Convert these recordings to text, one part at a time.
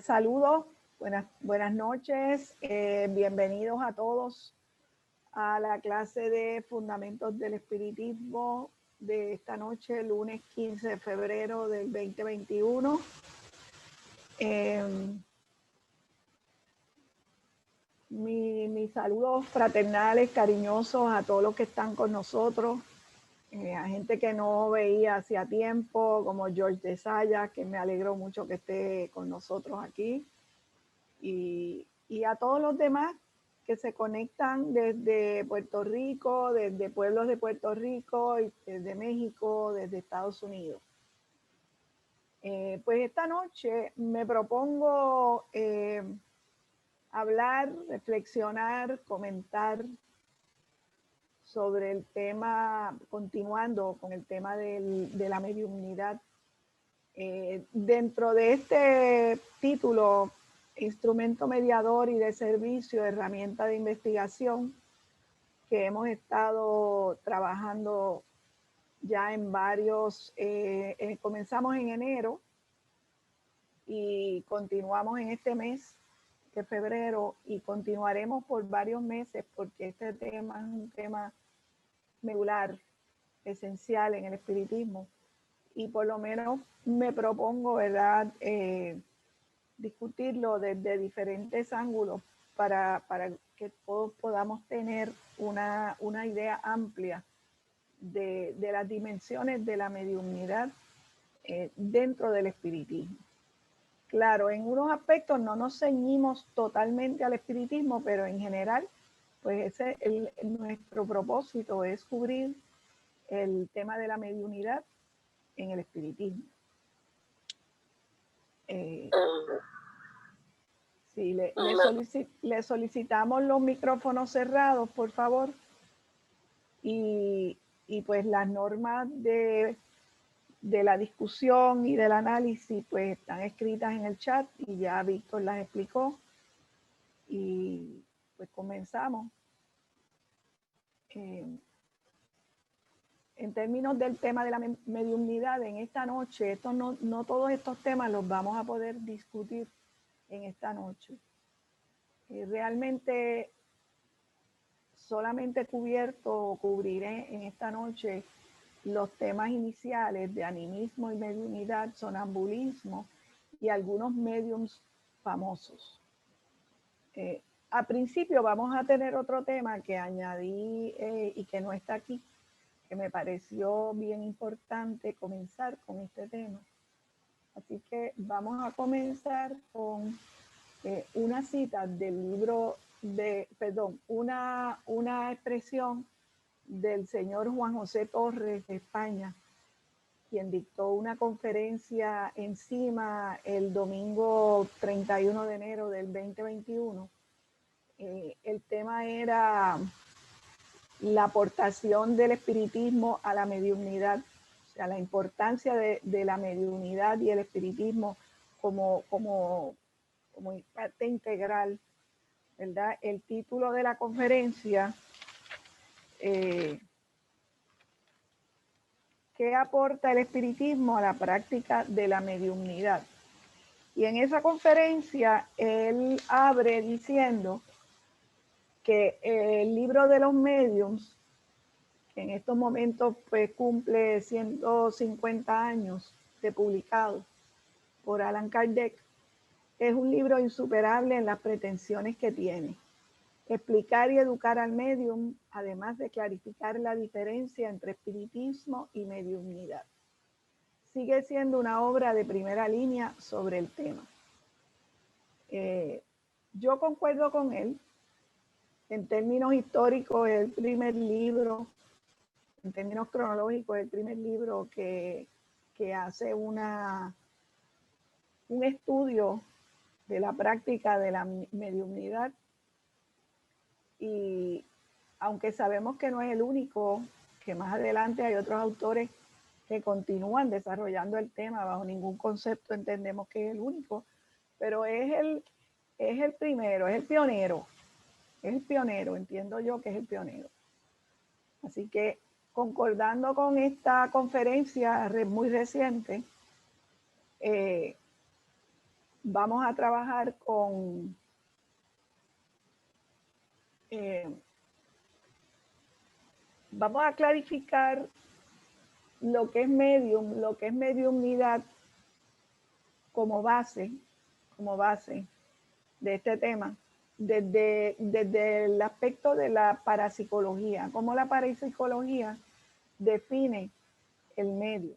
Saludos, buenas noches, bienvenidos a todos a la clase de Fundamentos del Espiritismo de esta noche, lunes 15 de febrero del 2021. Mis saludos fraternales, cariñosos a todos los que están con nosotros, a gente que no veía hacía tiempo, como George de Saya, que me alegro mucho que esté con nosotros aquí. Y a todos los demás que se conectan desde Puerto Rico, desde pueblos de Puerto Rico, y desde México, desde Estados Unidos. Pues esta noche me propongo hablar, reflexionar, comentar sobre el tema, continuando con el tema de la mediunidad. Dentro de este título, instrumento mediador y de servicio, herramienta de investigación, que hemos estado trabajando ya en varios, comenzamos en enero y continuamos en este mes de febrero y continuaremos por varios meses porque este tema es un tema medular, esencial en el espiritismo. Y por lo menos me propongo, ¿verdad?, discutirlo desde diferentes ángulos para que todos podamos tener una idea amplia de las dimensiones de la mediunidad dentro del espiritismo. Claro, en unos aspectos no nos ceñimos totalmente al espiritismo, pero en general, pues nuestro propósito es cubrir el tema de la mediunidad en el espiritismo. Sí, le solicitamos los micrófonos cerrados, por favor. Y pues las normas de la discusión y del análisis pues están escritas en el chat y ya Víctor las explicó. Y pues comenzamos. En términos del tema de la mediunidad, en esta noche, no todos estos temas los vamos a poder discutir en esta noche. Realmente solamente cubriré en esta noche los temas iniciales de animismo y mediunidad, sonambulismo y algunos mediums famosos. A principio vamos a tener otro tema que añadí y que no está aquí, que me pareció bien importante comenzar con este tema. Así que vamos a comenzar con una cita del libro una expresión del señor Juan José Torres de España, quien dictó una conferencia encima el domingo 31 de enero del 2021. El tema era la aportación del espiritismo a la mediunidad, o sea, la importancia de la mediunidad y el espiritismo como parte integral, ¿verdad? El título de la conferencia, ¿qué aporta el espiritismo a la práctica de la mediunidad? Y en esa conferencia él abre diciendo que el libro de los mediums, que en estos momentos pues cumple 150 años de publicado por Allan Kardec, es un libro insuperable en las pretensiones que tiene. Explicar y educar al medium, además de clarificar la diferencia entre espiritismo y mediunidad. Sigue siendo una obra de primera línea sobre el tema. Yo concuerdo con él. En términos históricos, es el primer libro, en términos cronológicos, es el primer libro que hace un estudio de la práctica de la mediunidad. Y aunque sabemos que no es el único, que más adelante hay otros autores que continúan desarrollando el tema, bajo ningún concepto entendemos que es el único, pero es el primero, es el pionero, entiendo yo que es el pionero. Así que concordando con esta conferencia muy reciente, vamos a trabajar con vamos a clarificar lo que es medium, lo que es mediumnidad como base de este tema, desde el aspecto de la parapsicología, cómo la parapsicología define el medio.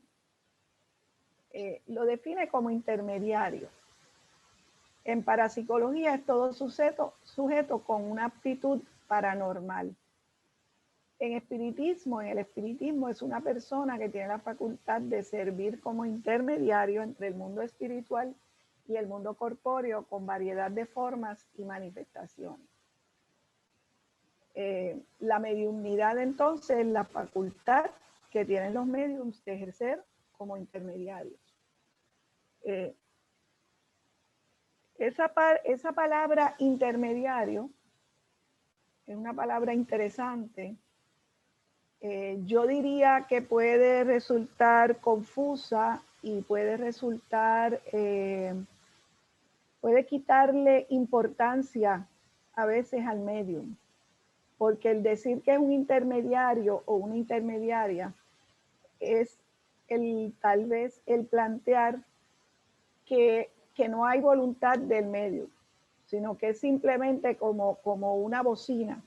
Lo define como intermediario. En parapsicología es todo sujeto con una aptitud paranormal. En el espiritismo es una persona que tiene la facultad de servir como intermediario entre el mundo espiritual y el mundo corpóreo con variedad de formas y manifestaciones. La mediumnidad entonces es la facultad que tienen los mediums de ejercer como intermediarios. Esa palabra intermediario es una palabra interesante. Yo diría que puede resultar confusa y puede resultar, puede quitarle importancia a veces al medium, porque el decir que es un intermediario o una intermediaria es tal vez el plantear que no hay voluntad del medium, sino que es simplemente como una bocina,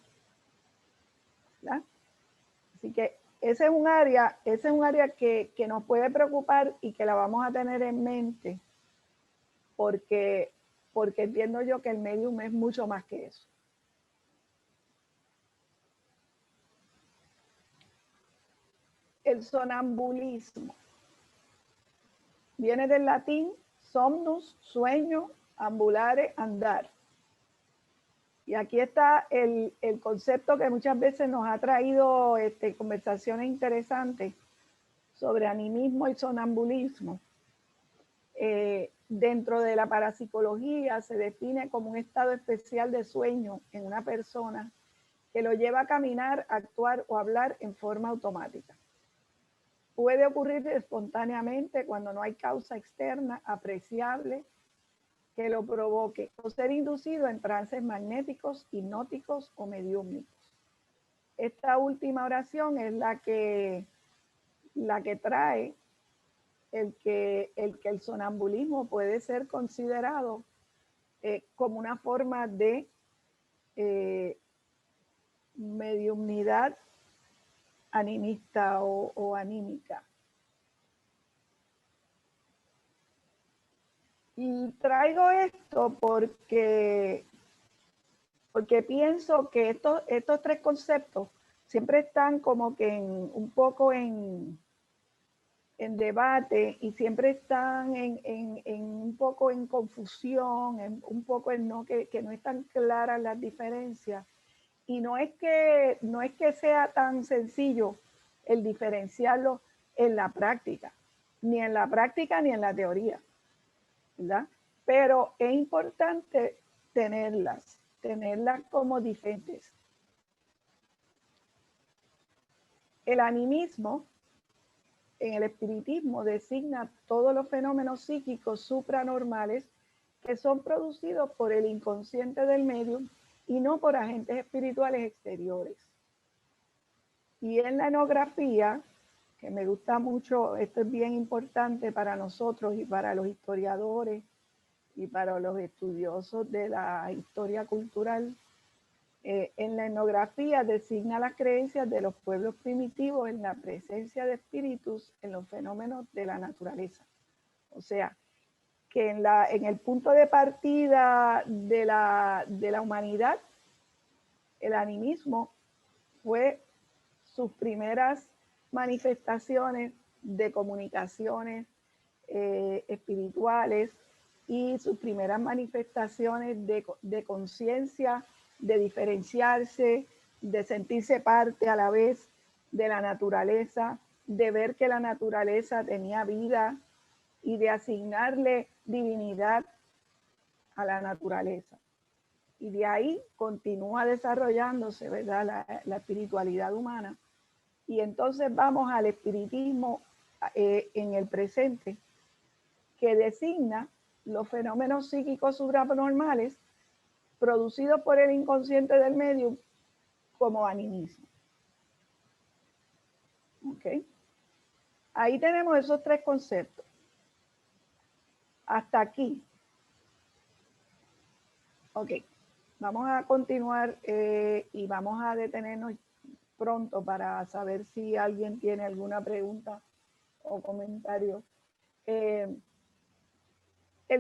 ¿verdad? Así que ese es un área que nos puede preocupar y que la vamos a tener en mente porque entiendo yo que el medium es mucho más que eso. El sonambulismo viene del latín somnus, sueño, ambulare, andar. Y aquí está el concepto que muchas veces nos ha traído conversaciones interesantes sobre animismo y sonambulismo. Dentro de la parapsicología se define como un estado especial de sueño en una persona que lo lleva a caminar, actuar o hablar en forma automática. Puede ocurrir espontáneamente cuando no hay causa externa apreciable que lo provoque o ser inducido en trances magnéticos, hipnóticos o mediúmnicos. Esta última oración es la que trae el que el sonambulismo puede ser considerado como una forma de mediumnidad animista o anímica. Y traigo esto porque pienso que estos tres conceptos siempre están como que un poco en debate y siempre están en un poco en confusión, un poco en que no están claras las diferencias. Y no es que sea tan sencillo el diferenciarlo en la práctica, ni en la práctica ni en la teoría, ¿verdad? Pero es importante tenerlas como diferentes. El animismo en el espiritismo designa todos los fenómenos psíquicos supranormales que son producidos por el inconsciente del medium y no por agentes espirituales exteriores. Y en la etnografía, que me gusta mucho, esto es bien importante para nosotros y para los historiadores y para los estudiosos de la historia cultural, en la etnografía designa las creencias de los pueblos primitivos en la presencia de espíritus en los fenómenos de la naturaleza. O sea, que en el punto de partida de la humanidad, el animismo fue sus primeras manifestaciones de comunicaciones espirituales y sus primeras manifestaciones de conciencia, de diferenciarse, de sentirse parte a la vez de la naturaleza, de ver que la naturaleza tenía vida y de asignarle divinidad a la naturaleza. Y de ahí continúa desarrollándose, ¿verdad?, la espiritualidad humana. Y entonces vamos al espiritismo en el presente, que designa los fenómenos psíquicos supranormales producidos por el inconsciente del medium como animismo. ¿Ok? Ahí tenemos esos tres conceptos. Hasta aquí. Ok, vamos a continuar y vamos a detenernos pronto para saber si alguien tiene alguna pregunta o comentario. El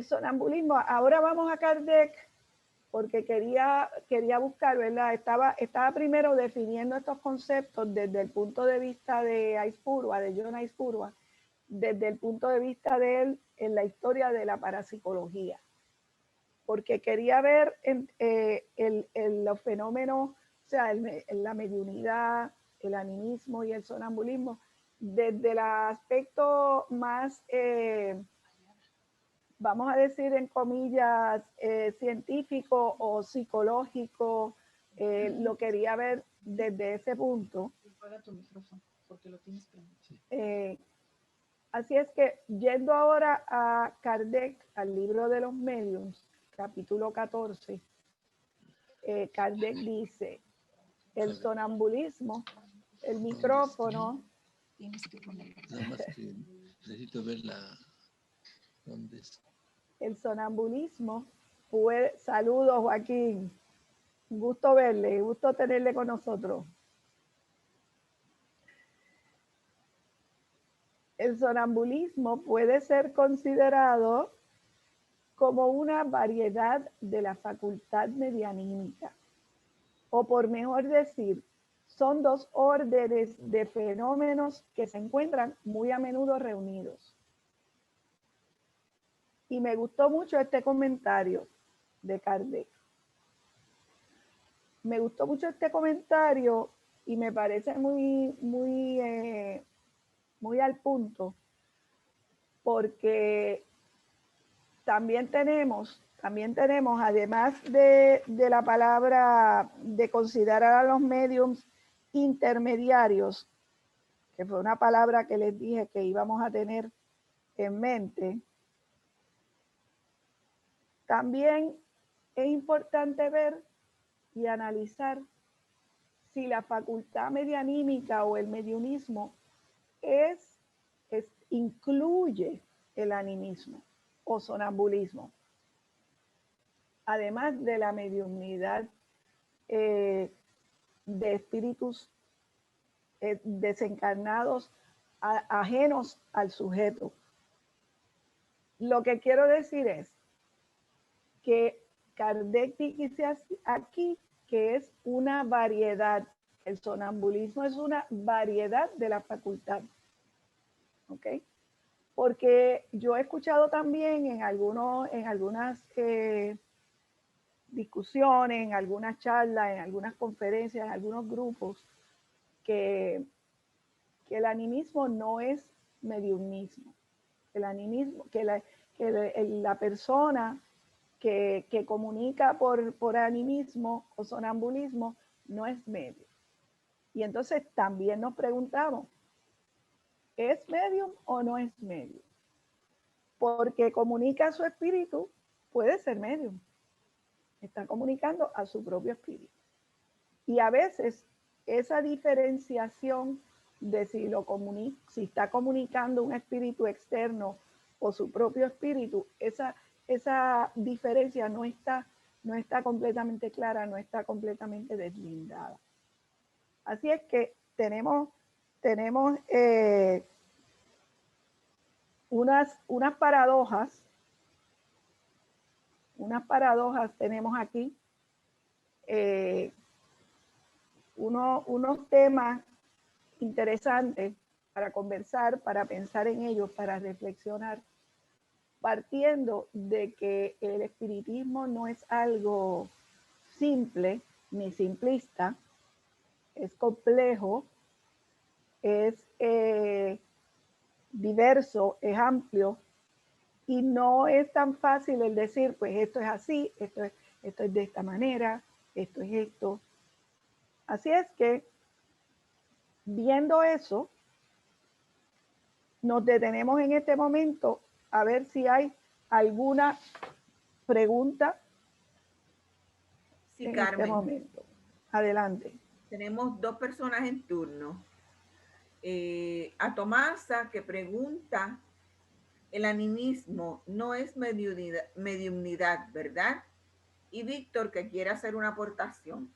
sonambulismo, ahora vamos a Kardec porque quería buscar, ¿verdad? Estaba primero definiendo estos conceptos desde el punto de vista de Aispurua, de John Aispurua, desde el punto de vista de él en la historia de la parapsicología, porque quería ver los fenómenos, o sea, la mediunidad, el animismo y el sonambulismo, desde el aspecto más, vamos a decir en comillas, científico o psicológico, lo quería ver desde ese punto. Así es que, yendo ahora a Kardec, al libro de los mediums, capítulo 14, Kardec dice, el sonambulismo, el micrófono. Tienes que ponerlo. Nada más que necesito ver dónde es. El sonambulismo puede, saludos Joaquín, gusto verle, gusto tenerle con nosotros. El sonambulismo puede ser considerado como una variedad de la facultad medianímica, o por mejor decir, son dos órdenes de fenómenos que se encuentran muy a menudo reunidos. Y me gustó mucho este comentario de Kardec. Me gustó mucho este comentario y me parece muy al punto, porque también tenemos, además de la palabra de considerar a los mediums intermediarios, que fue una palabra que les dije que íbamos a tener en mente, también es importante ver y analizar si la facultad medianímica o el mediunismo incluye el animismo o sonambulismo, además de la mediunidad de espíritus desencarnados ajenos al sujeto. Lo que quiero decir es que Kardec dice aquí que es una variedad. El sonambulismo es una variedad de la facultad. ¿Ok? Porque yo he escuchado también en algunas discusiones, en algunas charlas, en algunas conferencias, en algunos grupos, que el animismo no es mediumismo. El animismo, que la persona que comunica por animismo o sonambulismo no es medio. Y entonces también nos preguntamos, ¿es medium o no es medium? Porque comunica a su espíritu, puede ser medium. Está comunicando a su propio espíritu. Y a veces esa diferenciación de si está comunicando un espíritu externo o su propio espíritu, esa diferencia no está completamente clara, no está completamente deslindada. Así es que tenemos unas paradojas. Unas paradojas tenemos aquí. Unos temas interesantes para conversar, para pensar en ellos, para reflexionar, partiendo de que el espiritismo no es algo simple ni simplista, es complejo, es diverso, es amplio, y no es tan fácil el decir, pues esto es así, esto es de esta manera, esto es esto. Así es que, viendo eso, nos detenemos en este momento a ver si hay ¿Alguna pregunta Sí, en Carmen. este momento? Adelante. Tenemos 2 personas en turno. A Tomasa, que pregunta, el animismo no es mediunidad, ¿verdad? Y Víctor, que quiere hacer una aportación.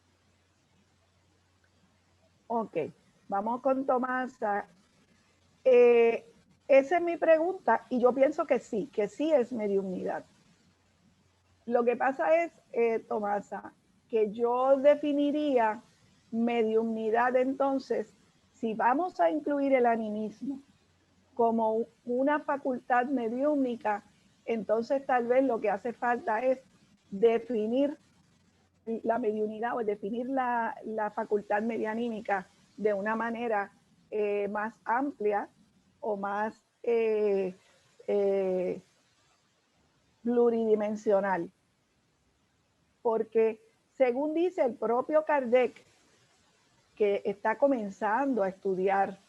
Ok, vamos con Tomasa. Esa es mi pregunta y yo pienso que sí es mediunidad. Lo que pasa es, Tomasa, que yo definiría mediunidad entonces, si vamos a incluir el animismo como una facultad mediúnica, entonces tal vez lo que hace falta es definir la mediunidad o definir la facultad medianímica de una manera más amplia o más pluridimensional. Porque según dice el propio Kardec, que está comenzando a estudiar,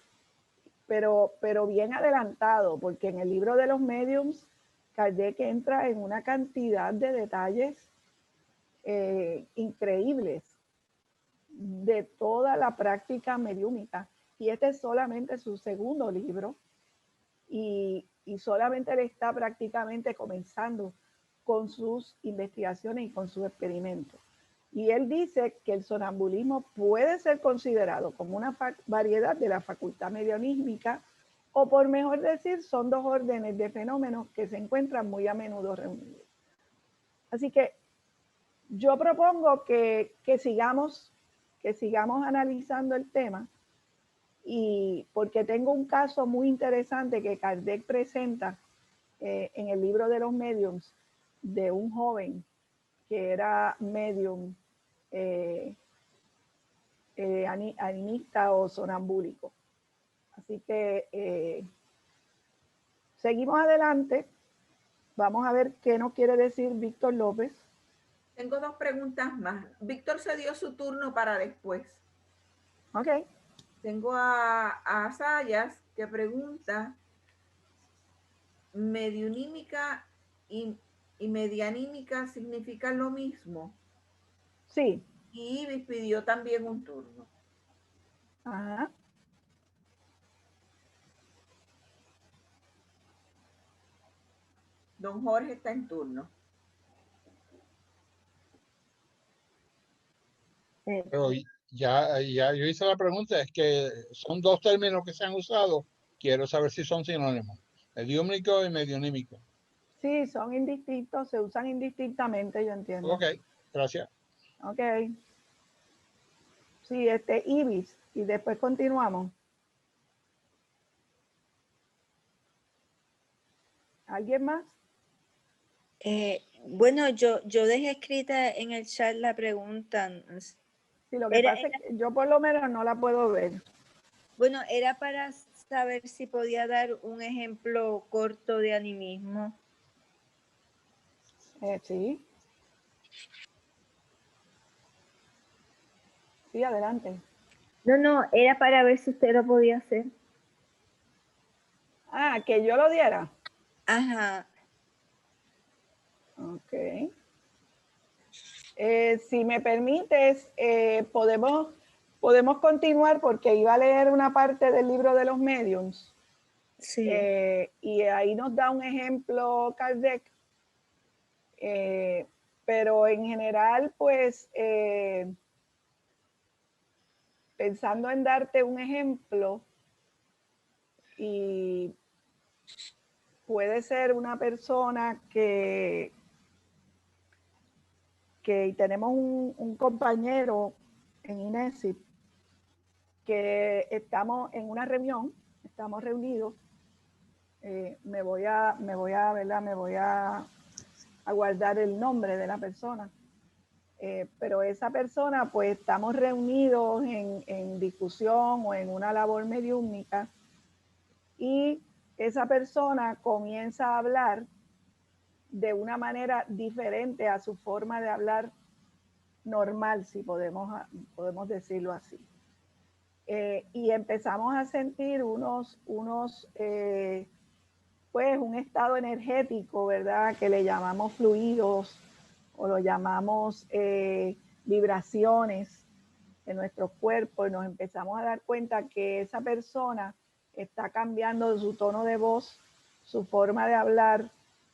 pero bien adelantado, porque en el libro de los mediums, Kardec entra en una cantidad de detalles increíbles de toda la práctica mediúmica. Y este es solamente su segundo libro y solamente él está prácticamente comenzando con sus investigaciones y con sus experimentos. Y él dice que el sonambulismo puede ser considerado como una variedad de la facultad medianímica, o por mejor decir, son 2 órdenes de fenómenos que se encuentran muy a menudo reunidos. Así que yo propongo que sigamos analizando el tema, y porque tengo un caso muy interesante que Kardec presenta en el libro de los mediums, de un joven que era medium animista o sonambúlico. Así que seguimos adelante. Vamos a ver qué nos quiere decir Víctor López. Tengo 2 preguntas más. Víctor se dio su turno para después. Ok. Tengo a Sayas, que pregunta, ¿mediunímica y medianímica significan lo mismo? Sí. Y Ibis pidió también un turno. Ajá. Don Jorge está en turno. Pero ya yo hice la pregunta, es que son 2 términos que se han usado, quiero saber si son sinónimos, mediúmico y medionímico. Sí, son indistintos, se usan indistintamente, yo entiendo. Ok, gracias. Ok. Sí, Ibis, y después continuamos. ¿Alguien más? Bueno, yo dejé escrita en el chat la pregunta. Sí, lo que pasa es que yo por lo menos no la puedo ver. Bueno, era para saber si podía dar un ejemplo corto de animismo. Sí. Sí, adelante. No, era para ver si usted lo podía hacer. Ah, que yo lo diera. Ajá. Ok. Si me permites, podemos continuar porque iba a leer una parte del libro de los mediums. Sí. Y ahí nos da un ejemplo Kardec. Pero en general, pues, pensando en darte un ejemplo, y puede ser una persona que tenemos un compañero en INESIP que estamos en una reunión, estamos reunidos. Me voy a guardar el nombre de la persona. Pero esa persona, pues estamos reunidos en discusión o en una labor mediúmnica, y esa persona comienza a hablar de una manera diferente a su forma de hablar normal, si podemos decirlo así. Y empezamos a sentir unos pues un estado energético, ¿verdad? Que le llamamos fluidos o lo llamamos vibraciones en nuestro cuerpo, y nos empezamos a dar cuenta que esa persona está cambiando su tono de voz, su forma de hablar,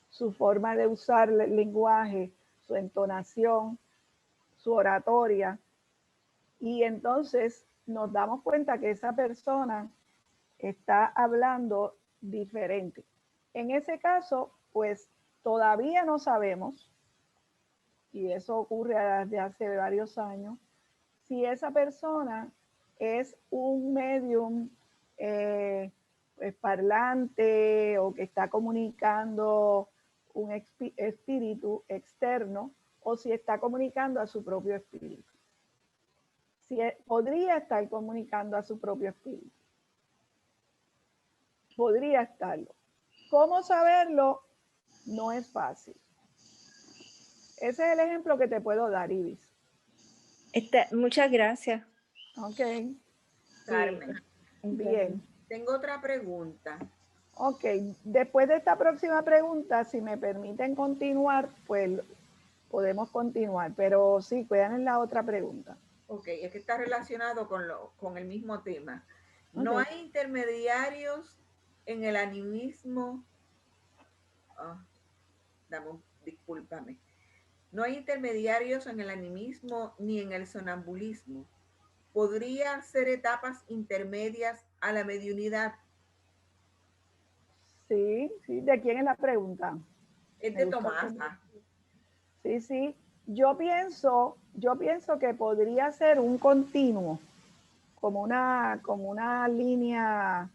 su forma de usar el lenguaje, su entonación, su oratoria. Y entonces nos damos cuenta que esa persona está hablando diferente. En ese caso, pues todavía no sabemos, y eso ocurre desde hace varios años, si esa persona es un medium pues, parlante o que está comunicando un espíritu externo o si está comunicando a su propio espíritu. Podría estar comunicando a su propio espíritu. Podría estarlo. ¿Cómo saberlo? No es fácil. Ese es el ejemplo que te puedo dar, Ibis. Muchas gracias. Ok. Carmen. Bien. Tengo otra pregunta. Ok. Después de esta próxima pregunta, si me permiten continuar, pues podemos continuar. Pero sí, cuidan en la otra pregunta. Ok, es que está relacionado con el mismo tema. No Ok. hay intermediarios en el animismo. Discúlpame. No hay intermediarios en el animismo ni en el sonambulismo. ¿Podría ser etapas intermedias a la mediunidad? Sí, sí. ¿De quién es la pregunta? Es Me de gustó. Tomasa. Sí, sí. Yo pienso que podría ser un continuo, como una línea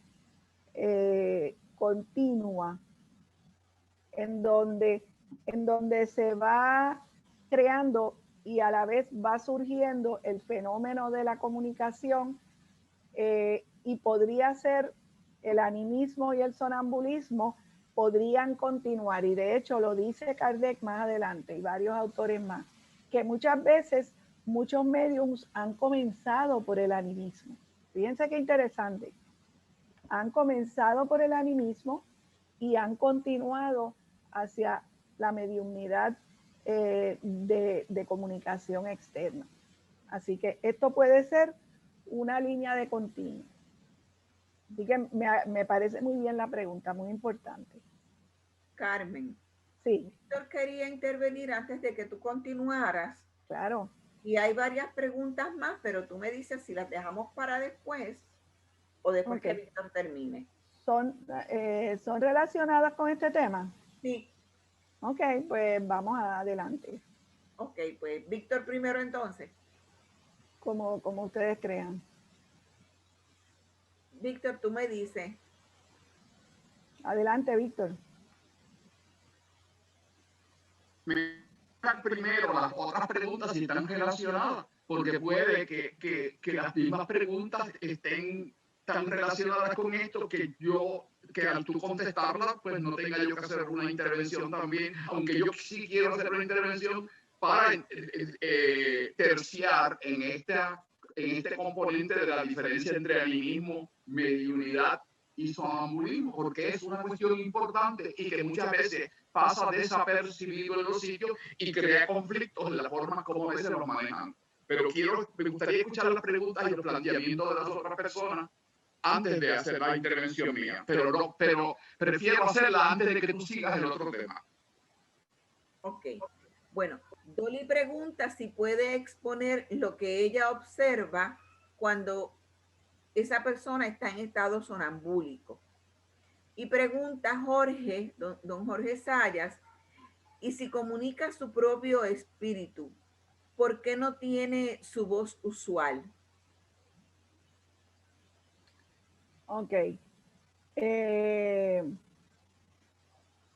continua, en donde se va creando y a la vez va surgiendo el fenómeno de la comunicación, y podría ser el animismo y el sonambulismo podrían continuar, y de hecho lo dice Kardec más adelante y varios autores más, que muchas veces muchos médiums han comenzado por el animismo. Fíjense qué interesante. Han comenzado por el animismo y han continuado hacia la mediunidad de comunicación externa. Así que esto puede ser una línea de continuo. Así que me parece muy bien la pregunta, muy importante. Carmen. Sí. Víctor quería intervenir antes de que tú continuaras. Claro. Y hay varias preguntas más, pero tú me dices si las dejamos para después o después que Víctor termine. ¿Son relacionadas con este tema? Sí. Ok, pues vamos adelante. Ok, pues Víctor primero entonces. Como ustedes crean. Víctor, tú me dices. Adelante, Víctor. Primero las otras preguntas si están relacionadas, porque puede que las mismas preguntas estén tan relacionadas con esto que al tú contestarlas, pues no tenga yo que hacer una intervención también, aunque yo sí quiero hacer una intervención para terciar en este componente de la diferencia entre animismo, mediunidad y sonambulismo, porque es una cuestión importante y que muchas veces pasa desapercibido en los sitios y crea conflictos en la forma como a veces los manejan. Pero me gustaría escuchar las preguntas y los planteamientos de las otras personas antes de hacer la intervención mía, pero prefiero hacerla antes de que tú sigas el otro tema. Ok. Bueno, Dolly pregunta si puede exponer lo que ella observa cuando esa persona está en estado sonambúlico. Y pregunta Jorge, don Jorge Sayas, y si comunica su propio espíritu, ¿por qué no tiene su voz usual? Ok.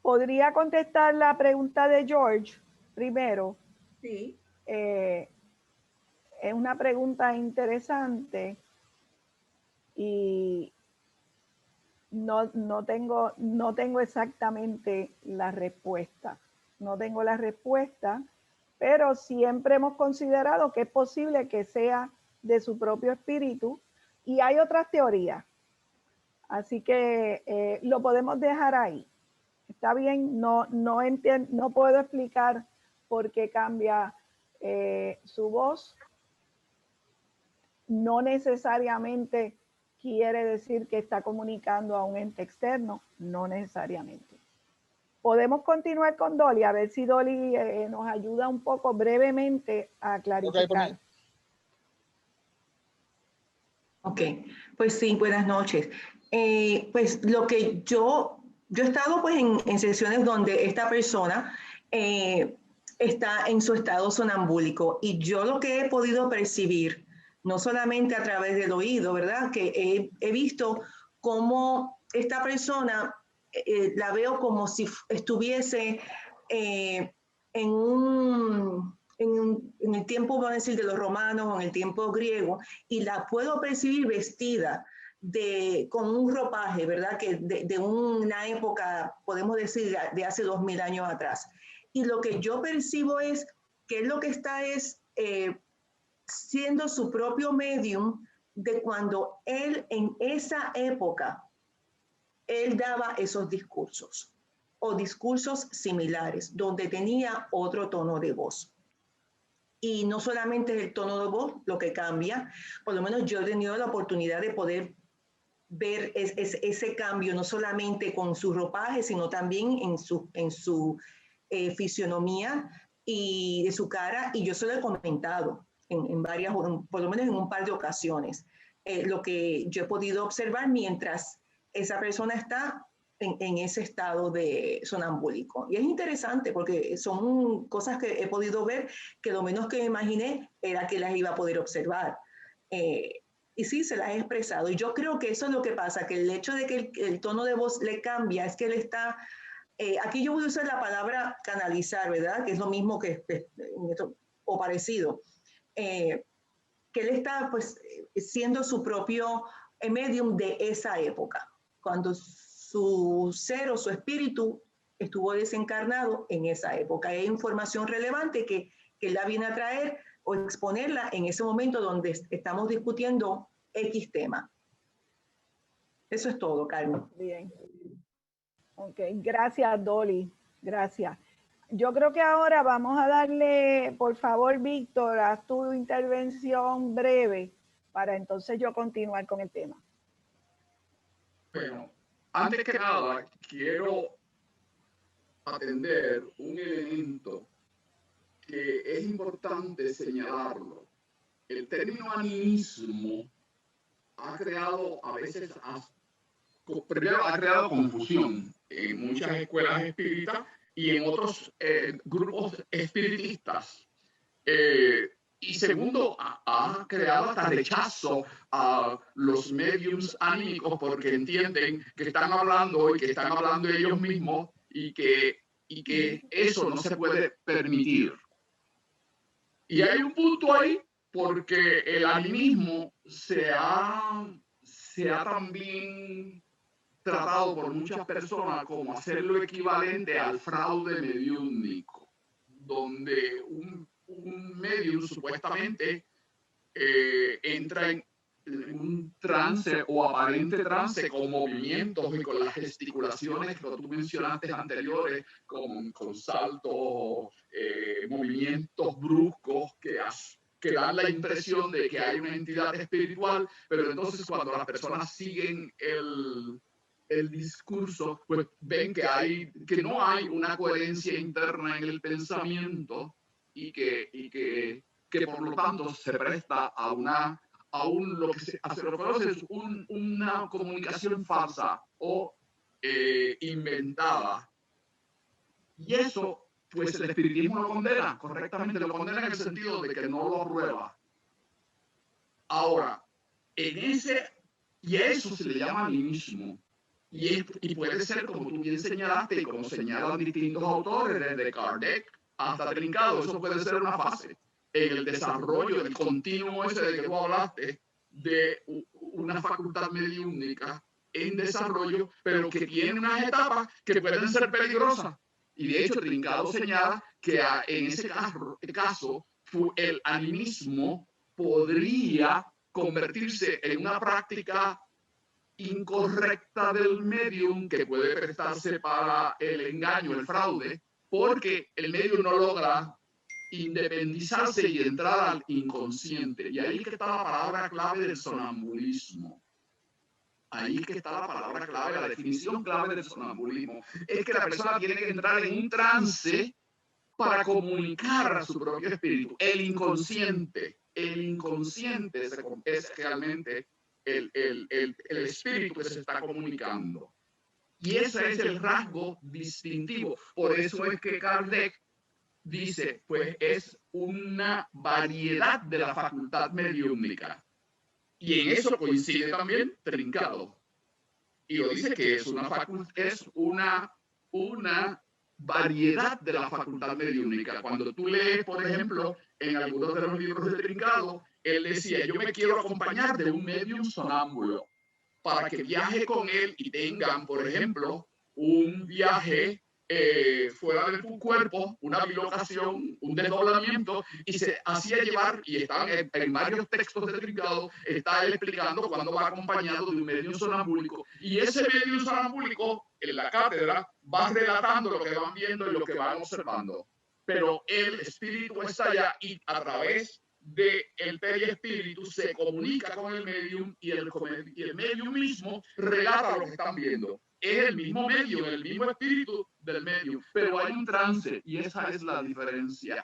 ¿Podría contestar la pregunta de George primero? Sí. Es una pregunta interesante y no tengo exactamente la respuesta. No tengo la respuesta, pero siempre hemos considerado que es posible que sea de su propio espíritu, y hay otras teorías. Así que lo podemos dejar ahí. Está bien, no entiendo, no puedo explicar por qué cambia su voz. No necesariamente quiere decir que está comunicando a un ente externo, no necesariamente. Podemos continuar con Dolly, a ver si Dolly nos ayuda un poco brevemente a clarificar. Ok, pues sí, buenas noches. Pues lo que yo he estado pues en sesiones donde esta persona está en su estado sonambúlico, y yo lo que he podido percibir, no solamente a través del oído, ¿verdad? Que he visto cómo esta persona la veo como si estuviese en el tiempo, vamos a decir, de los romanos o en el tiempo griego, y la puedo percibir vestida con un ropaje, ¿verdad? Que de una época, podemos decir, de hace 2000 años atrás. Y lo que yo percibo es que lo que está es siendo su propio medium de cuando él en esa época, él daba esos discursos o discursos similares, donde tenía otro tono de voz. Y no solamente es el tono de voz lo que cambia, por lo menos yo he tenido la oportunidad de poder ver ese cambio, no solamente con su ropaje, sino también en su fisionomía y de su cara, y yo se lo he comentado en varias, por lo menos en un par de ocasiones, lo que yo he podido observar mientras esa persona está en ese estado de sonambúlico. Y es interesante porque son cosas que he podido ver que lo menos que me imaginé era que las iba a poder observar. Y sí, se las he expresado. Y yo creo que eso es lo que pasa, que el hecho de que el tono de voz le cambia es que él está... aquí yo voy a usar la palabra canalizar, ¿verdad? Que es lo mismo que o parecido. Que él está pues siendo su propio medium de esa época, cuando su ser o su espíritu estuvo desencarnado en esa época. Hay información relevante que él la viene a traer o exponerla en ese momento donde estamos discutiendo X tema. Eso es todo, Carmen. Bien. Ok, gracias, Dolly. Gracias. Yo creo que ahora vamos a darle, por favor, Víctor, haz tu intervención breve para entonces yo continuar con el tema. Bueno, antes que nada, quiero atender un elemento que es importante señalarlo. El término animismo ha creado a veces, primero ha creado confusión en muchas escuelas espíritas y en otros grupos espiritistas. Y segundo, ha creado hasta rechazo a los mediums anímicos porque entienden que están hablando y que están hablando ellos mismos y que eso no se puede permitir. Y hay un punto ahí porque el animismo se ha también tratado por muchas personas como hacer lo equivalente al fraude mediúmnico, donde un medium supuestamente entra en un trance o aparente trance con movimientos y con las gesticulaciones que tú mencionaste anteriores, con saltos, movimientos bruscos que dan la impresión de que hay una entidad espiritual, pero entonces cuando las personas siguen el discurso, pues ven que no hay una coherencia interna en el pensamiento y que por lo tanto se presta a lo que se conoce es una comunicación falsa o inventada. Y eso, pues el espiritismo lo condena, correctamente lo condena en el sentido de que no lo aprueba. Ahora, y a eso se le llama animismo. Y puede ser, como tú bien señalaste y como señalan distintos autores, desde Kardec hasta Trincado, eso puede ser una fase en el desarrollo del continuo ese de que tú hablaste, de una facultad mediúmnica en desarrollo, pero que tiene unas etapas que pueden ser peligrosas. Y de hecho, Trincado señala que en ese caso el animismo podría convertirse en una práctica incorrecta del medium que puede prestarse para el engaño, el fraude, porque el medium no logra independizarse y entrar al inconsciente. Y ahí es que está la palabra clave del sonambulismo. Ahí es que está la palabra clave, la definición clave del sonambulismo. Es que la persona tiene que entrar en un trance para comunicar a su propio espíritu. El inconsciente es realmente el espíritu que se está comunicando. Y ese es el rasgo distintivo. Por eso es que Kardec dice, pues es una variedad de la facultad mediúmnica. Y en eso coincide también Trincado. Y lo dice que es una variedad de la facultad mediúmnica. Cuando tú lees, por ejemplo, en algunos de los libros de Trincado, él decía, yo me quiero acompañar de un medium sonámbulo para que viaje con él y tengan, por ejemplo, un viaje fuera de tu cuerpo, una bilocación, un desdoblamiento, y se hacía llevar, y están en varios textos de Trincado, está él explicando cuando va acompañado de un medium sonambúlico. Y ese medium sonambúlico, en la cátedra, va relatando lo que van viendo y lo que van observando. Pero el espíritu está allá y a través del periespíritu se comunica con el medium y el medium mismo relata lo que están viendo. Es el mismo medium, el mismo espíritu del medium, pero hay un trance y esa es la diferencia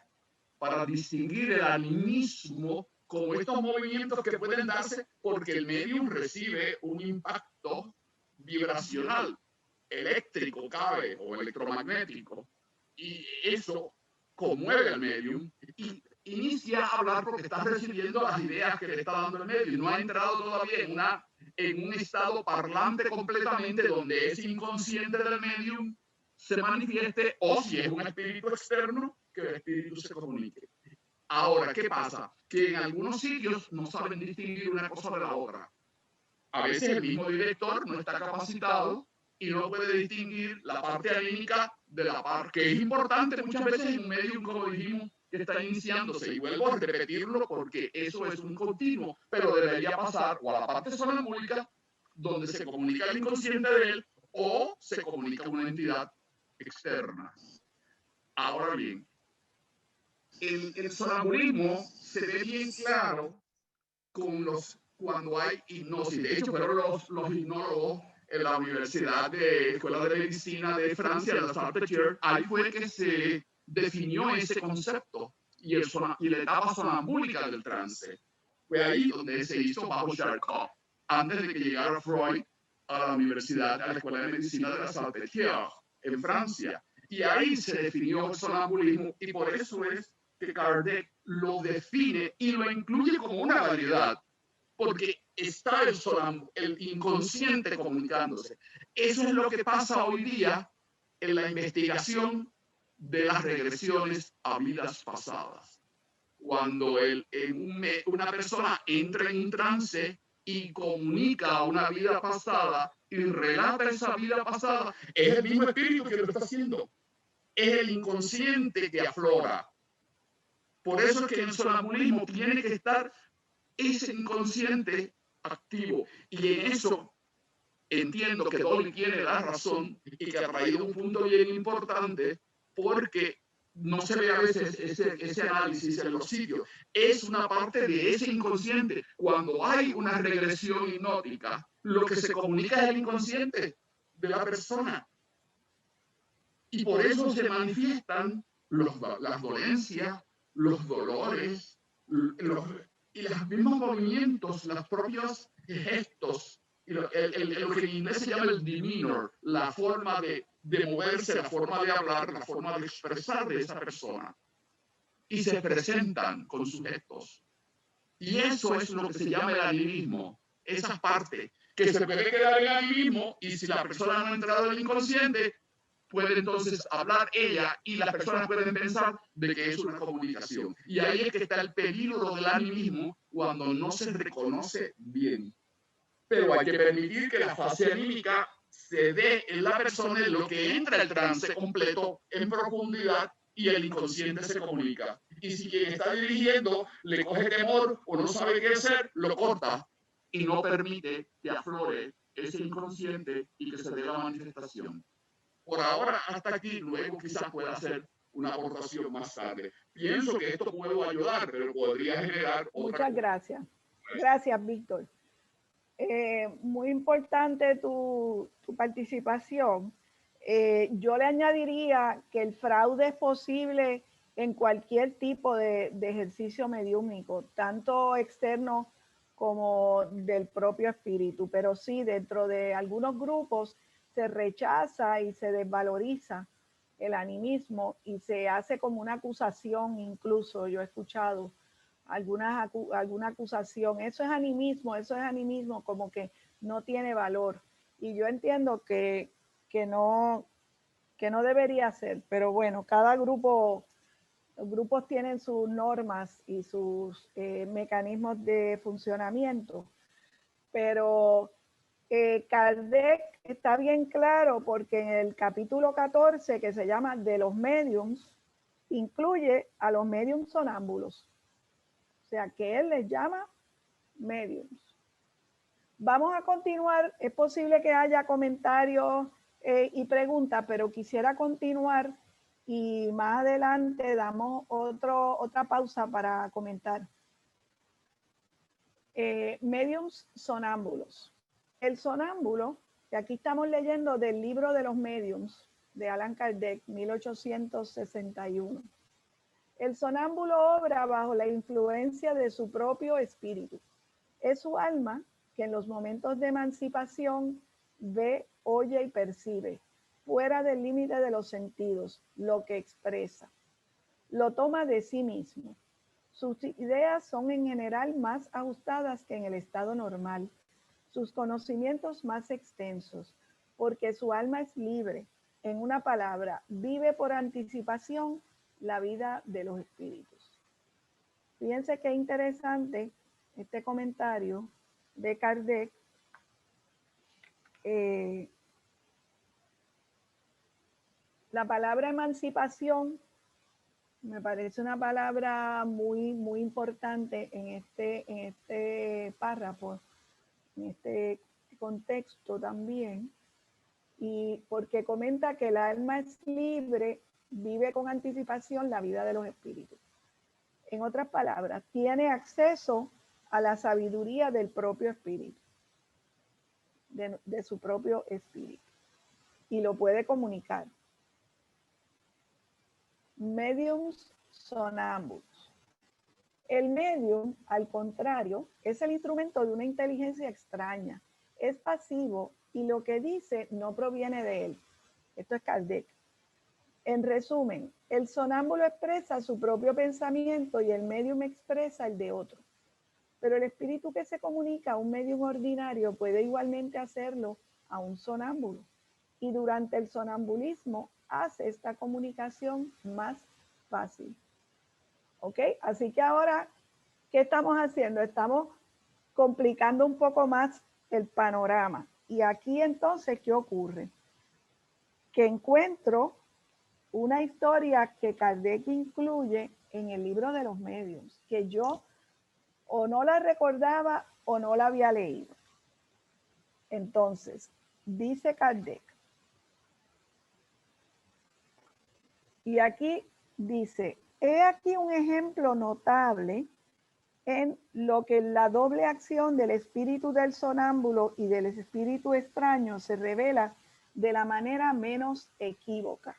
para distinguir el animismo como estos movimientos que pueden darse porque el medium recibe un impacto vibracional, eléctrico, cabe, o electromagnético, y eso conmueve al medium y inicia a hablar porque está recibiendo las ideas que le está dando el medium. No ha entrado todavía en un estado parlante completamente donde ese inconsciente del medium se manifieste, o si es un espíritu externo, que el espíritu se comunique. Ahora, ¿qué pasa? Que en algunos sitios no saben distinguir una cosa de la otra. A veces el mismo director no está capacitado y no puede distinguir la parte anímica de la parte, que es importante muchas veces en un medium, como dijimos, que está iniciándose. Y vuelvo a repetirlo porque eso es un continuo, pero debería pasar o a la parte sonambúlica, donde se comunica el inconsciente de él, o se comunica una entidad externa. Ahora bien, el sonambulismo se ve bien claro cuando hay hipnosis. De hecho, fueron los hipnólogos en la Universidad de Escuela de Medicina de Francia, en la Salpêtrière, ahí fue que se definió ese concepto y la etapa sonambúlica del trance. Fue ahí donde se hizo bajo Charcot, antes de que llegara Freud a la Universidad, a la Escuela de Medicina de la Salpêtrière, en Francia. Y ahí se definió el sonambulismo y por eso es que Kardec lo define y lo incluye como una variedad, porque está el inconsciente comunicándose. Eso es lo que pasa hoy día en la investigación de las regresiones a vidas pasadas. Cuando una persona entra en un trance y comunica una vida pasada y relata esa vida pasada, es el mismo espíritu que lo está haciendo. Es el inconsciente que aflora. Por eso es que en el sonambulismo tiene que estar ese inconsciente activo. Y en eso entiendo que Dolly tiene la razón y que ha traído un punto bien importante, porque no se ve a veces ese análisis en los sitios. Es una parte de ese inconsciente. Cuando hay una regresión hipnótica, lo que se comunica es el inconsciente de la persona. Y por eso se manifiestan las dolencias, los dolores, y los mismos movimientos, los propios gestos, lo que en inglés se llama el demeanor, la forma de moverse, la forma de hablar, la forma de expresar de esa persona. Y se presentan con sus gestos. Y eso es lo que se llama el animismo, esa parte que se puede quedar en el animismo, y si la persona no ha entrado en el inconsciente, puede entonces hablar ella y las personas pueden pensar de que es una comunicación. Y ahí es que está el peligro del animismo cuando no se reconoce bien. Pero hay que permitir que la fase anímica se dé en la persona en lo que entra el trance completo en profundidad y el inconsciente se comunica. Y si quien está dirigiendo le coge temor o no sabe qué hacer, lo corta y no permite que aflore ese inconsciente y que se dé la manifestación. Por ahora, hasta aquí, luego quizás pueda hacer una aportación más tarde. Pienso que esto puede ayudar, pero podría generar otra. Muchas gracias. Gracias, Víctor. Muy importante tu participación. Yo le añadiría que el fraude es posible en cualquier tipo de ejercicio mediúmnico, tanto externo como del propio espíritu, pero sí, dentro de algunos grupos se rechaza y se desvaloriza el animismo y se hace como una acusación, incluso yo he escuchado alguna acusación, eso es animismo, como que no tiene valor. Y yo entiendo que no debería ser, pero bueno, cada grupo, los grupos tienen sus normas y sus mecanismos de funcionamiento, pero Kardec está bien claro porque en el capítulo 14, que se llama de los mediums, incluye a los mediums sonámbulos. O sea, que él les llama mediums. Vamos a continuar. Es posible que haya comentarios y preguntas, pero quisiera continuar y más adelante damos otra pausa para comentar. Mediums sonámbulos. El sonámbulo, y aquí estamos leyendo del libro de los mediums de Allan Kardec, 1861. El sonámbulo obra bajo la influencia de su propio espíritu. Es su alma que en los momentos de emancipación ve, oye y percibe, fuera del límite de los sentidos, lo que expresa. Lo toma de sí mismo. Sus ideas son en general más ajustadas que en el estado normal, sus conocimientos más extensos, porque su alma es libre. En una palabra, vive por anticipación la vida de los espíritus. Fíjense qué interesante este comentario de Kardec. La palabra emancipación me parece una palabra muy, muy importante en este párrafo, en este contexto también, y porque comenta que el alma es libre, vive con anticipación la vida de los espíritus. En otras palabras, tiene acceso a la sabiduría del propio espíritu, de su propio espíritu, y lo puede comunicar. Mediums sonámbulos. El medium, al contrario, es el instrumento de una inteligencia extraña, es pasivo y lo que dice no proviene de él. Esto es Kardec. En resumen, el sonámbulo expresa su propio pensamiento y el medium expresa el de otro. Pero el espíritu que se comunica a un medium ordinario puede igualmente hacerlo a un sonámbulo. Y durante el sonambulismo hace esta comunicación más fácil. ¿Ok? Así que ahora, ¿qué estamos haciendo? Estamos complicando un poco más el panorama. Y aquí entonces, ¿qué ocurre? Que encuentro una historia que Kardec incluye en el libro de los medios, que yo o no la recordaba o no la había leído. Entonces, dice Kardec, y aquí dice, he aquí un ejemplo notable en lo que la doble acción del espíritu del sonámbulo y del espíritu extraño se revela de la manera menos equívoca.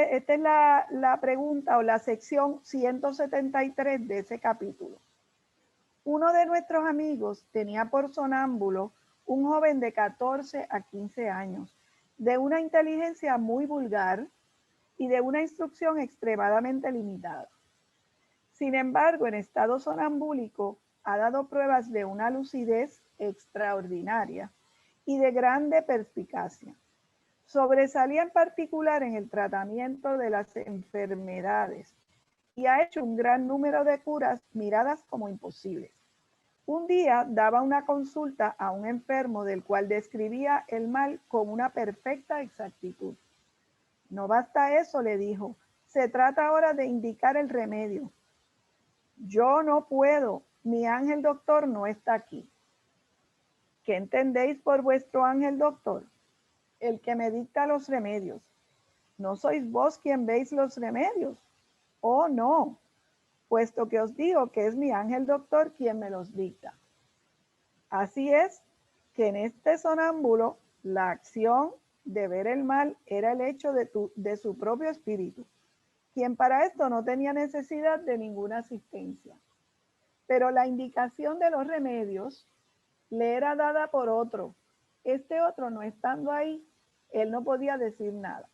Esta es la pregunta o la sección 173 de ese capítulo. Uno de nuestros amigos tenía por sonámbulo un joven de 14 a 15 años, de una inteligencia muy vulgar y de una instrucción extremadamente limitada. Sin embargo, en estado sonambúlico ha dado pruebas de una lucidez extraordinaria y de grande perspicacia. Sobresalía en particular en el tratamiento de las enfermedades y ha hecho un gran número de curas miradas como imposibles. Un día daba una consulta a un enfermo del cual describía el mal con una perfecta exactitud. No basta eso, le dijo, se trata ahora de indicar el remedio. Yo no puedo, mi ángel doctor no está aquí. ¿Qué entendéis por vuestro ángel doctor? El que me dicta los remedios. ¿No sois vos quien veis los remedios? Oh, no, puesto que os digo que es mi ángel doctor quien me los dicta. Así es que en este sonámbulo la acción de ver el mal era el hecho de su propio espíritu, quien para esto no tenía necesidad de ninguna asistencia. Pero la indicación de los remedios le era dada por otro. Este otro, no estando ahí, él no podía decir nada.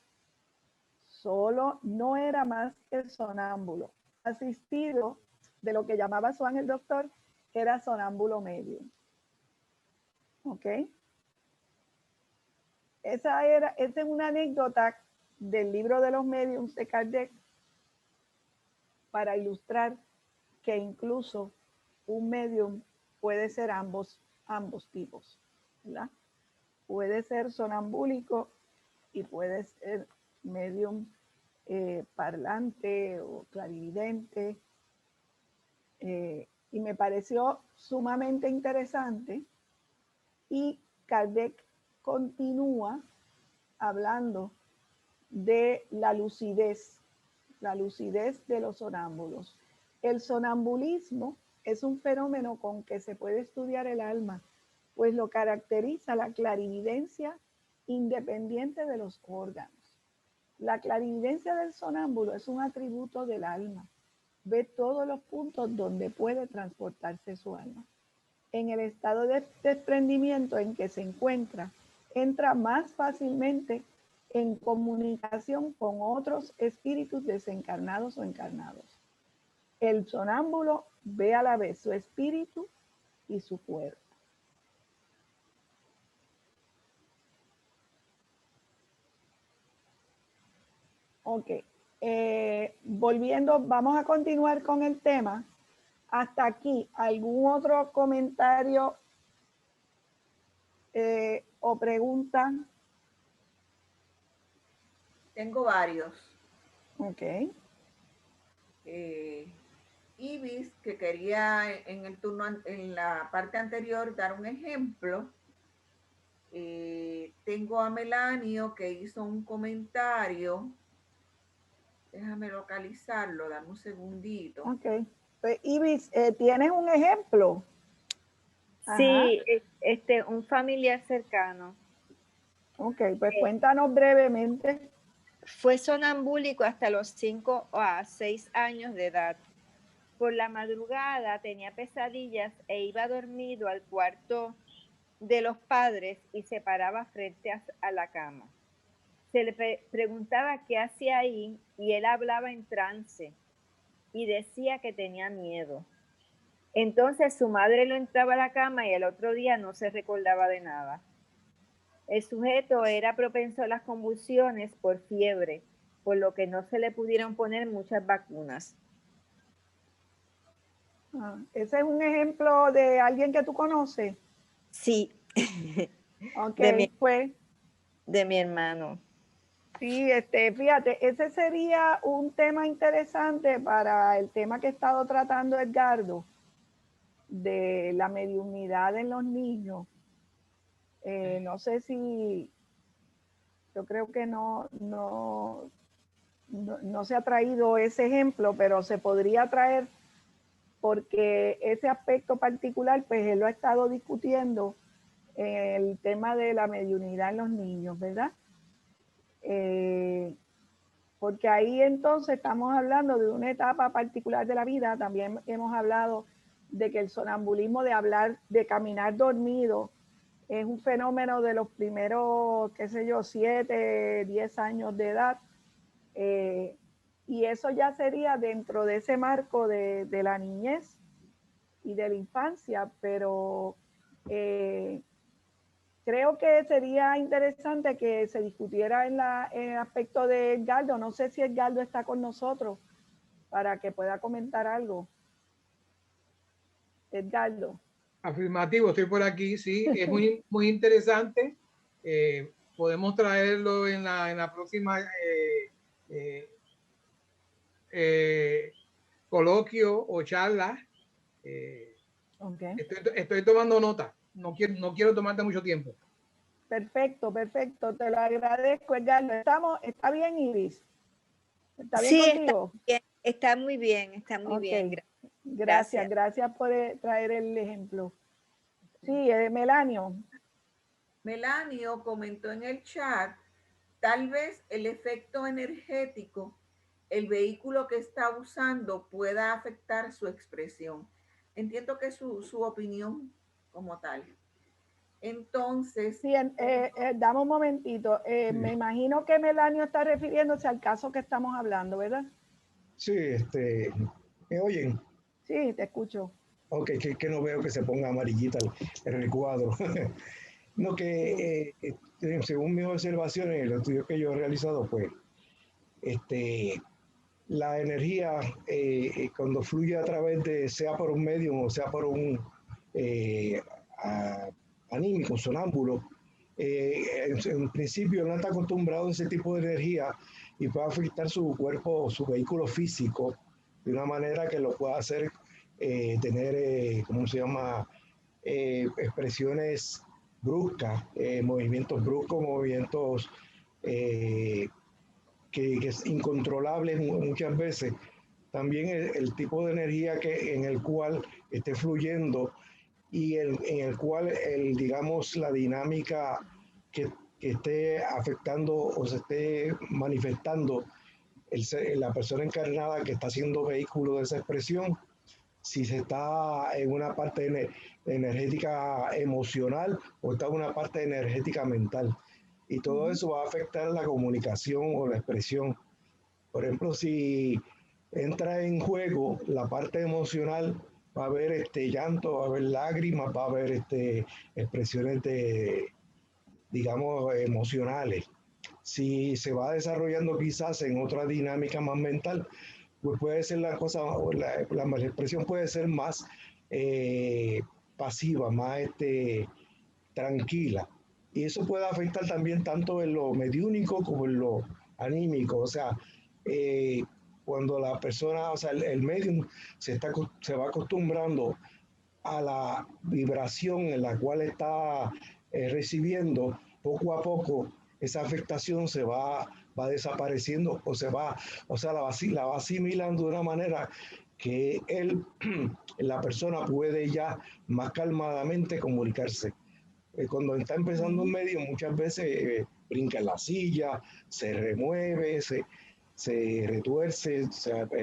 Solo no era más que sonámbulo, asistido de lo que llamaba su ángel doctor, era sonámbulo medio. ¿Ok? Esa es una anécdota del libro de los mediums de Kardec para ilustrar que incluso un medium puede ser ambos tipos, ¿verdad? Puede ser sonambúlico y puede ser medium parlante o clarividente. Y me pareció sumamente interesante. Y Kardec continúa hablando de la lucidez de los sonámbulos. El sonambulismo es un fenómeno con que se puede estudiar el alma, pues lo caracteriza la clarividencia independiente de los órganos. La clarividencia del sonámbulo es un atributo del alma. Ve todos los puntos donde puede transportarse su alma. En el estado de desprendimiento en que se encuentra, entra más fácilmente en comunicación con otros espíritus desencarnados o encarnados. El sonámbulo ve a la vez su espíritu y su cuerpo. Ok, volviendo, vamos a continuar con el tema. Hasta aquí, ¿algún otro comentario o pregunta? Tengo varios. Ok. Ibis, que quería en el turno, en la parte anterior, dar un ejemplo. Tengo a Melanio que hizo un comentario. Déjame localizarlo, dame un segundito. Ok. Pues, Ibis, ¿tienes un ejemplo? Sí, un familiar cercano. Ok, pues cuéntanos brevemente. Fue sonambúlico hasta los 5 a 6 años de edad. Por la madrugada tenía pesadillas e iba dormido al cuarto de los padres y se paraba frente a la cama. Se le preguntaba qué hacía ahí y él hablaba en trance y decía que tenía miedo. Entonces su madre lo entraba a la cama y el otro día no se recordaba de nada. El sujeto era propenso a las convulsiones por fiebre, por lo que no se le pudieron poner muchas vacunas. Ese es un ejemplo de alguien que tú conoces. Sí. Ok, de mi hermano. Sí, fíjate, ese sería un tema interesante para el tema que ha estado tratando Edgardo, de la mediunidad en los niños. No sé si, yo creo que no se ha traído ese ejemplo, pero se podría traer porque ese aspecto particular, pues él lo ha estado discutiendo en el tema de la mediunidad en los niños, ¿verdad? Porque ahí entonces estamos hablando de una etapa particular de la vida. También hemos hablado de que el sonambulismo de hablar, de caminar dormido, es un fenómeno de los primeros, qué sé yo, 7, 10 años de edad. Y eso ya sería dentro de ese marco de la niñez y de la infancia, pero creo que sería interesante que se discutiera en el aspecto de Edgardo. No sé si Edgardo está con nosotros para que pueda comentar algo. Edgardo. Afirmativo, estoy por aquí, sí, es muy, muy interesante. Podemos traerlo en la próxima coloquio o charla. Okay. Estoy tomando nota. no quiero tomarte mucho tiempo. Perfecto, perfecto. Te lo agradezco, Edgardo. ¿Está bien, Iris? ¿Está bien Sí, contigo? está muy bien, está muy Ok. bien. Gracias por traer el ejemplo. Sí, Melanio. Melanio comentó en el chat, tal vez el efecto energético, el vehículo que está usando pueda afectar su expresión. Entiendo que es su opinión como tal. Entonces, Sí, dame un momentito. Me imagino que Melanio está refiriéndose al caso que estamos hablando, ¿verdad? Sí, ¿me oyen? Sí, te escucho. Ok, que no veo que se ponga amarillita el recuadro. No, que según mis observaciones, el estudio que yo he realizado, pues, la energía cuando fluye a través de, sea por un medium o sea por un anímico, sonámbulo, en principio no está acostumbrado a ese tipo de energía y puede afectar su cuerpo, su vehículo físico, de una manera que lo pueda hacer tener, ¿cómo se llama? Expresiones bruscas, movimientos bruscos, movimientos que es incontrolable muchas veces. También el tipo de energía en el cual esté fluyendo y en el cual, digamos, la dinámica que esté afectando o se esté manifestando la persona encarnada que está haciendo vehículo de esa expresión, si se está en una parte energética emocional o está en una parte energética mental. Y todo eso va a afectar la comunicación o la expresión. Por ejemplo, si entra en juego la parte emocional, va a haber llanto, va a haber lágrimas, va a haber expresiones digamos, emocionales. Si se va desarrollando quizás en otra dinámica más mental, pues puede ser la cosa, la expresión puede ser más pasiva, más tranquila. Y eso puede afectar también tanto en lo mediúnico como en lo anímico. O sea, cuando la persona, o sea, el medium se va acostumbrando a la vibración en la cual está recibiendo, poco a poco esa afectación va desapareciendo o sea, la va asimilando de una manera que la persona puede ya más calmadamente comunicarse. Cuando está empezando un medio, muchas veces brinca en la silla, se remueve, se retuerce,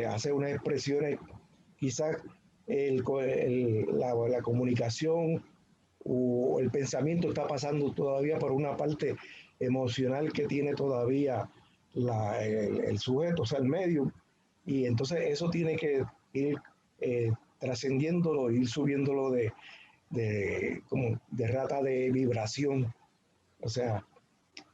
hace unas expresiones, quizás la comunicación o el pensamiento está pasando todavía por una parte emocional que tiene todavía el sujeto, o sea, el medio, y entonces eso tiene que ir trascendiéndolo, ir subiéndolo como de rata de vibración. O sea,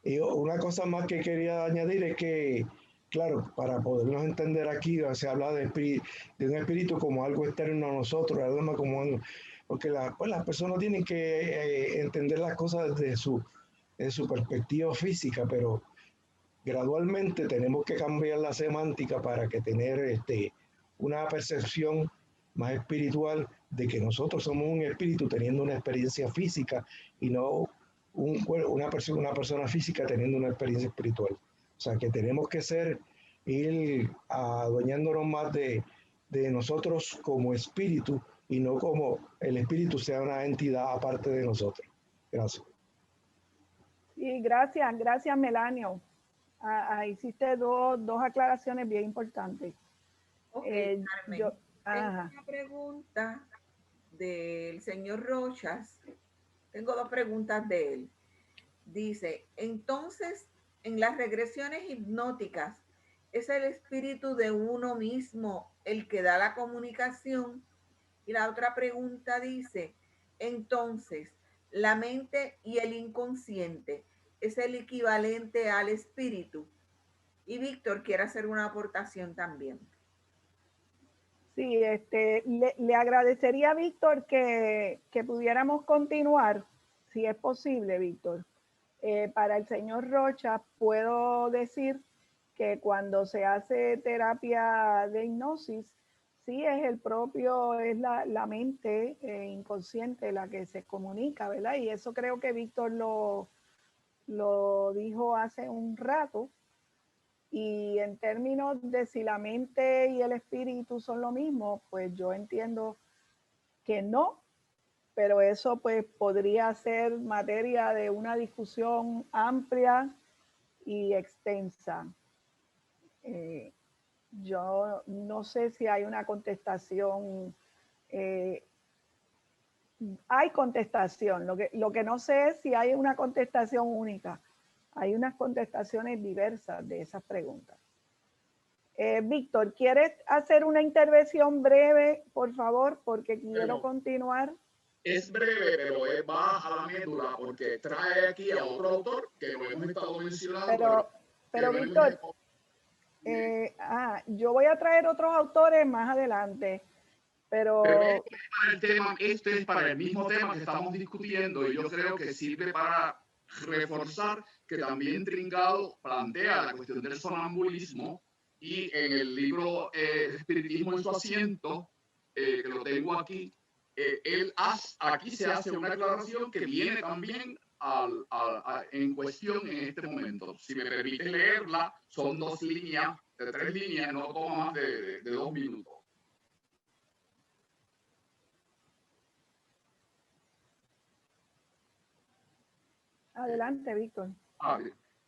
y una cosa más que quería añadir es que, claro, para podernos entender aquí, se habla de un espíritu como algo externo a nosotros, algo como porque pues las personas tienen que entender las cosas desde su perspectiva física, pero gradualmente tenemos que cambiar la semántica para que tener una percepción más espiritual de que nosotros somos un espíritu teniendo una experiencia física y no una persona física teniendo una experiencia espiritual. O sea, que tenemos que ir adueñándonos más de nosotros como espíritu y no como el espíritu sea una entidad aparte de nosotros. Gracias. Sí, gracias, Melanio. Hiciste dos aclaraciones bien importantes. Ok, Carmen. Tengo una pregunta del señor Rochas. Tengo dos preguntas de él. Dice, entonces, en las regresiones hipnóticas, ¿es el espíritu de uno mismo el que da la comunicación? Y la otra pregunta dice, entonces, ¿la mente y el inconsciente es el equivalente al espíritu? Y Víctor quiere hacer una aportación también. Sí, le agradecería a Víctor que pudiéramos continuar, si es posible, Víctor. Para el señor Rocha, puedo decir que cuando se hace terapia de hipnosis, Sí, es el propio, es la mente inconsciente la que se comunica, ¿verdad? Y eso creo que Víctor lo dijo hace un rato. Y en términos de si la mente y el espíritu son lo mismo, pues yo entiendo que no, pero eso pues podría ser materia de una discusión amplia y extensa. Yo no sé si hay una contestación. Hay contestación. Lo que no sé es si hay una contestación única. Hay unas contestaciones diversas de esas preguntas. Víctor, ¿quieres hacer una intervención breve, por favor? Porque quiero continuar. Es breve, pero va a la médula porque trae aquí a otro autor que lo hemos estado mencionando. Pero Víctor, yo voy a traer otros autores más adelante, pero este es para el mismo tema que estamos discutiendo y yo creo que sirve para reforzar que también Tringado plantea la cuestión del sonambulismo y en el libro Espiritismo en su asiento, que lo tengo aquí, aquí se hace una aclaración que viene también en cuestión en este momento. Si me permite leerla, son 2 líneas, de 3 líneas, no toma más de 2 minutos. Adelante, Víctor.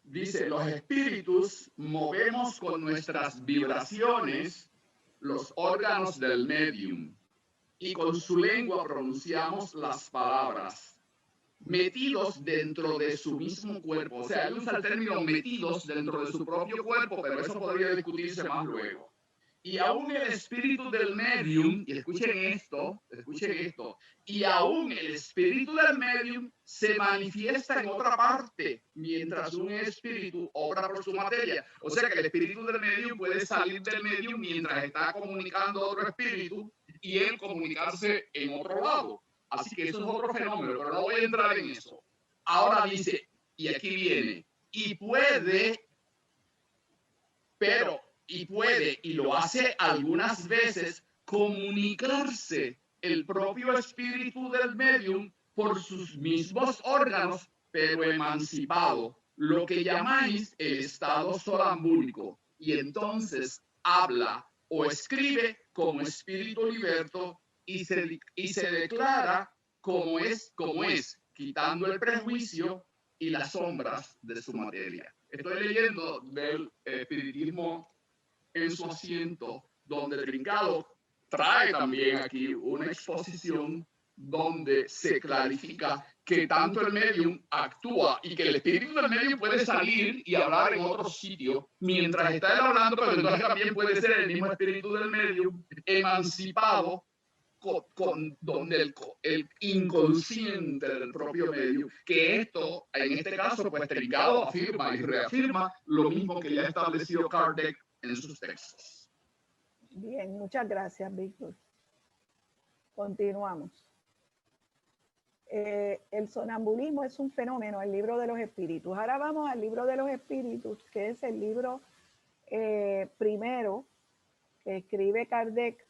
Dice, los espíritus movemos con nuestras vibraciones los órganos del medium y con su lengua pronunciamos las palabras, metidos dentro de su mismo cuerpo. O sea, él usa el término metidos dentro de su propio cuerpo, pero eso podría discutirse más luego. Y aún el espíritu del medium, y escuchen esto, y aún el espíritu del medium se manifiesta en otra parte, mientras un espíritu obra por su materia. O sea que el espíritu del medium puede salir del medium mientras está comunicando a otro espíritu y él comunicarse en otro lado. Así que eso es otro fenómeno, pero no voy a entrar en eso. Ahora dice, y aquí viene, y puede, y lo hace algunas veces, comunicarse el propio espíritu del medium por sus mismos órganos, pero emancipado, lo que llamáis el estado sonambúlico, y entonces habla o escribe como espíritu liberto y se declara como es, quitando el prejuicio y las sombras de su materia. Estoy leyendo del espiritismo en su asiento, donde Tringado trae también aquí una exposición donde se clarifica que tanto el medium actúa y que el espíritu del medium puede salir y hablar en otro sitio mientras está él hablando, pero entonces también puede ser el mismo espíritu del medium emancipado donde el inconsciente del propio medium, que esto, en este caso, pues Tringado afirma y reafirma lo mismo que ya ha establecido Kardec en sus textos. Bien, muchas gracias, Víctor. Continuamos. El sonambulismo es un fenómeno, el libro de los espíritus. Ahora vamos al libro de los espíritus, que es el libro primero que escribe Kardec,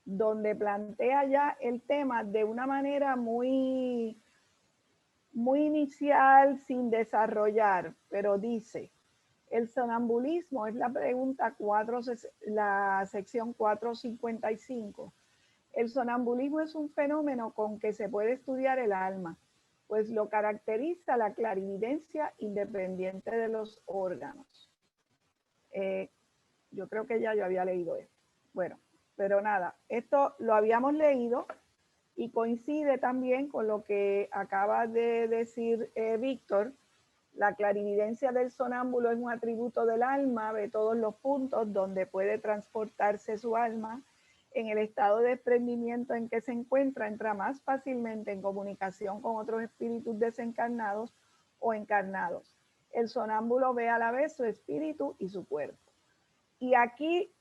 donde plantea ya el tema de una manera muy inicial, sin desarrollar, pero dice, el sonambulismo es la pregunta 4, la sección 455. El sonambulismo es un fenómeno con que se puede estudiar el alma, pues lo caracteriza la clarividencia independiente de los órganos. Yo creo que ya yo había leído esto. Bueno, pero nada, esto lo habíamos leído y coincide también con lo que acaba de decir Víctor. La clarividencia del sonámbulo es un atributo del alma, ve todos los puntos donde puede transportarse su alma. En el estado de desprendimiento en que se encuentra, entra más fácilmente en comunicación con otros espíritus desencarnados o encarnados. El sonámbulo ve a la vez su espíritu y su cuerpo. Y aquí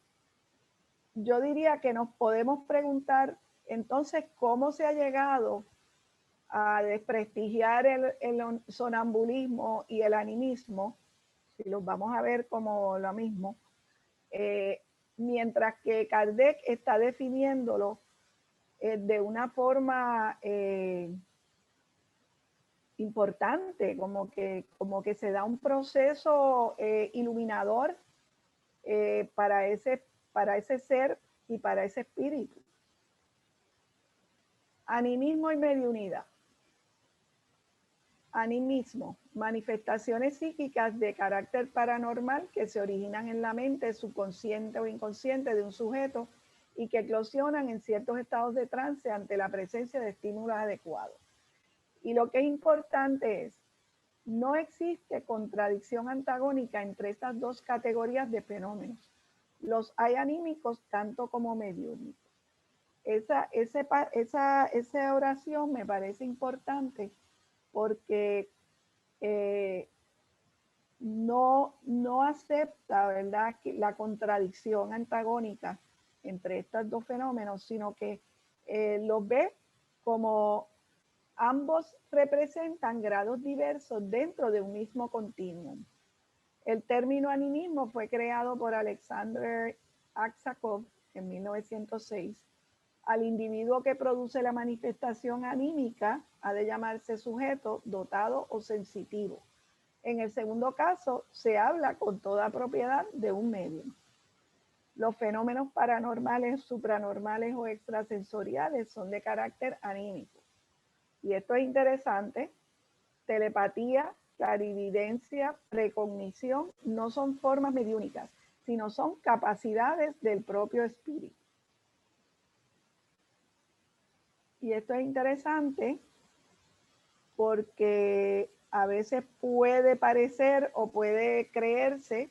yo diría que nos podemos preguntar, entonces, ¿cómo se ha llegado a desprestigiar el sonambulismo y el animismo? Si los vamos a ver como lo mismo. mientras que Kardec está definiéndolo de una forma importante, como que se da un proceso iluminador para ese ser y para ese espíritu. Animismo y mediunidad. Animismo, manifestaciones psíquicas de carácter paranormal que se originan en la mente subconsciente o inconsciente de un sujeto y que eclosionan en ciertos estados de trance ante la presencia de estímulos adecuados. Y lo que es importante es, no existe contradicción antagónica entre estas dos categorías de fenómenos. Los hay anímicos tanto como mediúnicos. Esa oración me parece importante porque no acepta, ¿verdad?, la contradicción antagónica entre estos dos fenómenos, sino que los ve como ambos representan grados diversos dentro de un mismo continuum. El término animismo fue creado por Alexander Aksakov en 1906. Al individuo que produce la manifestación anímica ha de llamarse sujeto, dotado o sensitivo. En el segundo caso, se habla con toda propiedad de un medium. Los fenómenos paranormales, supranormales o extrasensoriales son de carácter anímico. Y esto es interesante. Telepatía, clarividencia, precognición no son formas mediúnicas, sino son capacidades del propio espíritu. Y esto es interesante porque a veces puede parecer o puede creerse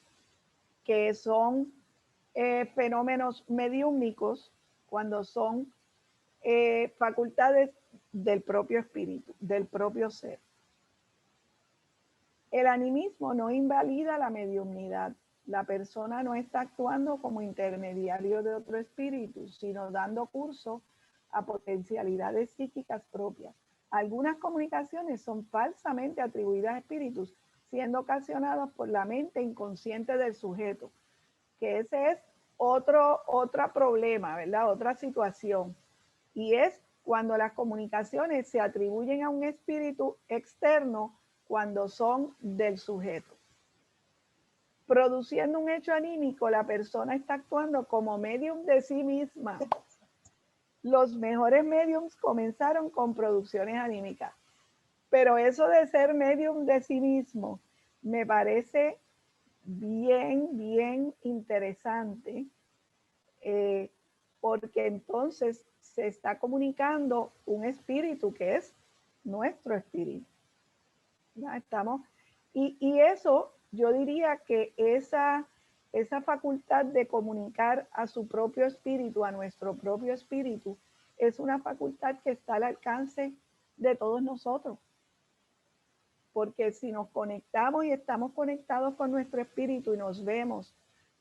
que son fenómenos mediúmnicos cuando son facultades del propio espíritu, del propio ser. El animismo no invalida la mediumnidad. La persona no está actuando como intermediario de otro espíritu, sino dando curso a potencialidades psíquicas propias. Algunas comunicaciones son falsamente atribuidas a espíritus, siendo ocasionadas por la mente inconsciente del sujeto, que ese es otro problema, ¿verdad? Otra situación. Y es cuando las comunicaciones se atribuyen a un espíritu externo cuando son del sujeto. Produciendo un hecho anímico, la persona está actuando como medium de sí misma. Los mejores mediums comenzaron con producciones anímicas, pero eso de ser medium de sí mismo me parece bien interesante, porque entonces se está comunicando un espíritu que es nuestro espíritu. Ya estamos, y eso yo diría que esa facultad de comunicar a su propio espíritu, a nuestro propio espíritu, es una facultad que está al alcance de todos nosotros. Porque si nos conectamos y estamos conectados con nuestro espíritu y nos vemos,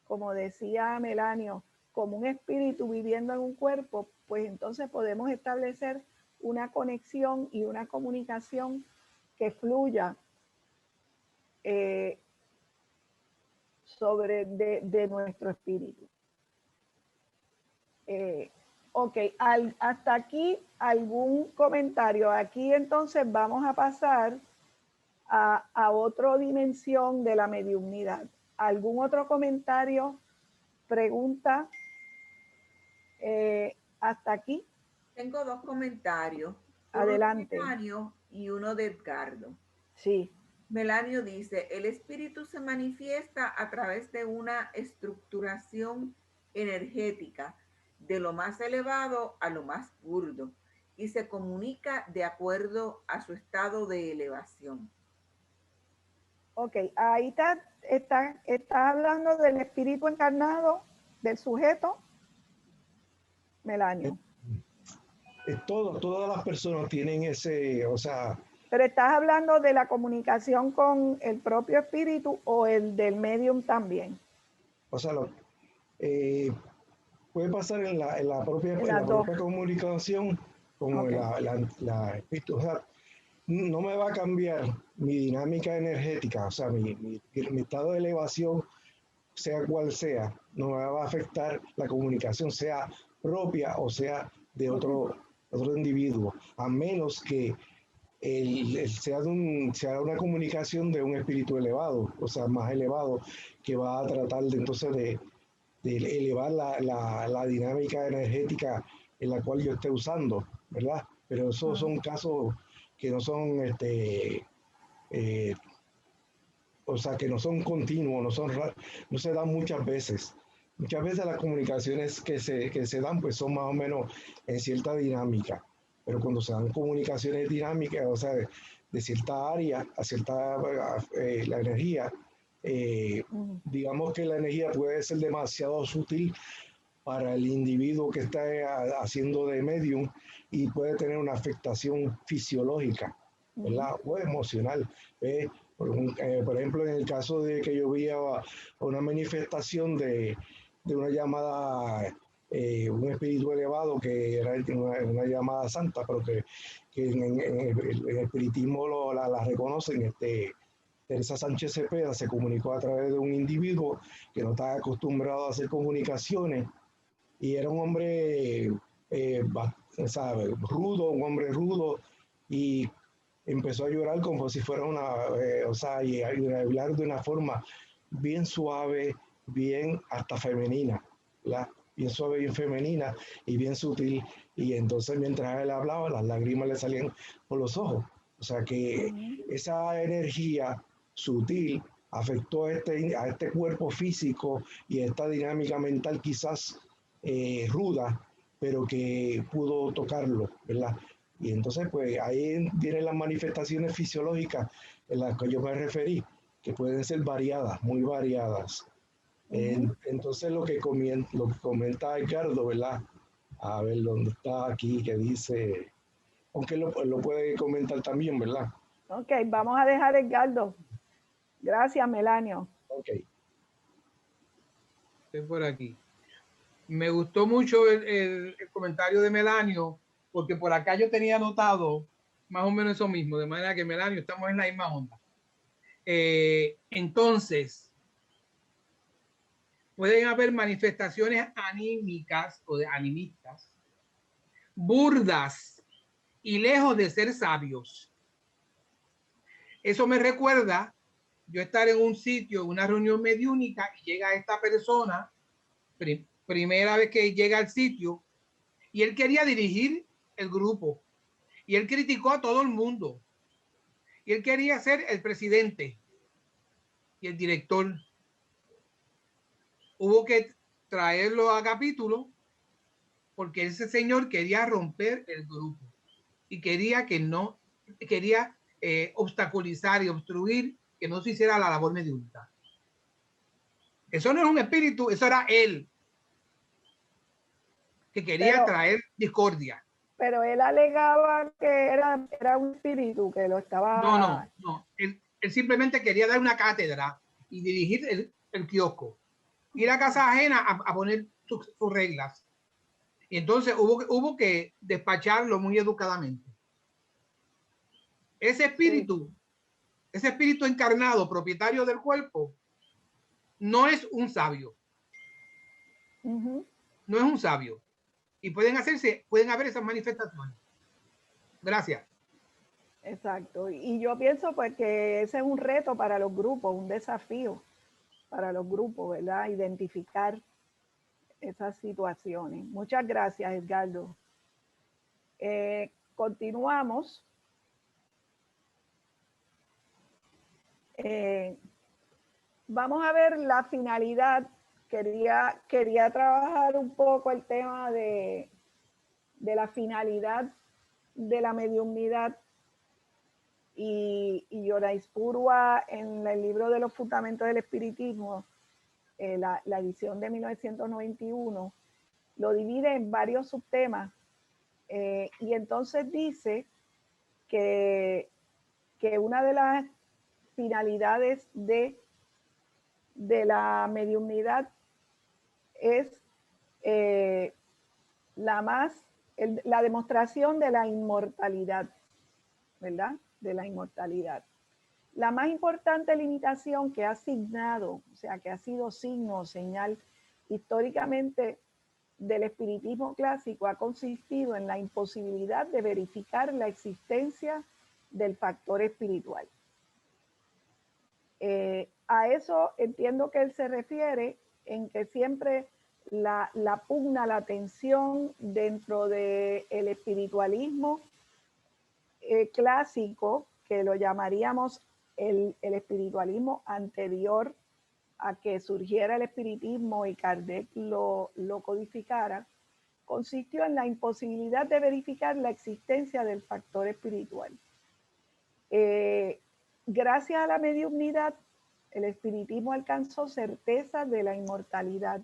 como decía Melanio, como un espíritu viviendo en un cuerpo, pues entonces podemos establecer una conexión y una comunicación que fluya de nuestro espíritu. Ok, hasta aquí algún comentario. Aquí entonces vamos a pasar a otra dimensión de la mediumnidad. ¿Algún otro comentario, pregunta hasta aquí? Tengo dos comentarios. Adelante. Uno de Melanio y uno de Edgardo. Sí. Melanio dice, el espíritu se manifiesta a través de una estructuración energética de lo más elevado a lo más burdo y se comunica de acuerdo a su estado de elevación. Ok, ahí está hablando del espíritu encarnado, del sujeto, Melanio. Todas las personas tienen ese, o sea... Pero estás hablando de la comunicación con el propio espíritu o el del medium también. O sea, puede pasar en la propia comunicación con Okay. la espíritu. O sea, no me va a cambiar mi dinámica energética, o sea, mi estado de elevación sea cual sea, no me va a afectar la comunicación, sea propia o sea de otro individuo, a menos que sea una comunicación de un espíritu elevado, o sea, más elevado, que va a tratar de entonces de elevar la dinámica energética en la cual yo esté usando, ¿verdad? Pero esos son casos que no son, eh, o sea, que no son continuos, no se dan muchas veces. Muchas veces las comunicaciones que se dan pues son más o menos en cierta dinámica, pero cuando se dan comunicaciones dinámicas, o sea, de cierta área a cierta la energía, digamos que la energía puede ser demasiado sutil para el individuo que está haciendo de medium y puede tener una afectación fisiológica, ¿verdad? O emocional. Por ejemplo, en el caso de que yo vi una manifestación de una llamada, un espíritu elevado que era una llamada santa, pero que en el espiritismo la reconocen. Teresa Sánchez Cepeda se comunicó a través de un individuo que no estaba acostumbrado a hacer comunicaciones y era un hombre, ¿sabe? Rudo, un hombre rudo, y empezó a llorar como si fuera o sea, y a hablar de una forma bien suave, bien hasta femenina, ¿verdad? Bien suave, bien femenina y bien sutil. Y entonces mientras él hablaba, las lágrimas le salían por los ojos. O sea que esa energía sutil afectó a este cuerpo físico y a esta dinámica mental quizás ruda, pero que pudo tocarlo, ¿verdad? Y entonces, pues ahí vienen las manifestaciones fisiológicas en las que yo me referí, que pueden ser variadas, muy variadas. Entonces, lo que comenta Edgardo, ¿verdad? A ver, ¿dónde está aquí? Que dice, aunque lo puede comentar también, ¿verdad? Ok, vamos a dejar Edgardo. Gracias, Melanio. Ok. Estoy por aquí. Me gustó mucho el comentario de Melanio, porque por acá yo tenía anotado más o menos eso mismo, de manera que Melanio, estamos en la misma onda. Entonces, pueden haber manifestaciones anímicas o de animistas, burdas y lejos de ser sabios. Eso me recuerda yo estar en un sitio, en una reunión mediúnica, y llega esta persona, primera vez que llega al sitio, y él quería dirigir el grupo, y él criticó a todo el mundo, y él quería ser el presidente y el director. Hubo que traerlo a capítulo porque ese señor quería romper el grupo y quería obstaculizar y obstruir que no se hiciera la labor mediúnica. Eso no es un espíritu, eso era él que quería traer discordia. Pero él alegaba que era un espíritu que lo estaba... No. Él simplemente quería dar una cátedra y dirigir el kiosco. Ir a casa ajena a poner sus reglas. Y entonces hubo que despacharlo muy educadamente. Ese espíritu encarnado, propietario del cuerpo, no es un sabio. No es un sabio. Y pueden haber esas manifestaciones. Gracias. Exacto. Y yo pienso pues que ese es un reto para los grupos, un desafío para los grupos, ¿verdad? Identificar esas situaciones. Muchas gracias, Edgardo. Continuamos. Vamos a ver la finalidad. Quería trabajar un poco el tema de la finalidad de la mediunidad. Y Yorais Purua, en el libro de los fundamentos del espiritismo, la edición de 1991, lo divide en varios subtemas, y entonces dice que una de las finalidades de la mediunidad es la demostración de la inmortalidad, ¿verdad? De la inmortalidad. La más importante limitación que ha asignado, o sea, que ha sido signo o señal históricamente del espiritismo clásico, ha consistido en la imposibilidad de verificar la existencia del factor espiritual. A eso entiendo que él se refiere en que siempre la pugna, la tensión dentro del espiritualismo clásico, que lo llamaríamos el espiritualismo anterior a que surgiera el espiritismo y Kardec lo codificara, consistió en la imposibilidad de verificar la existencia del factor espiritual. Gracias a la mediumnidad, el espiritismo alcanzó certeza de la inmortalidad,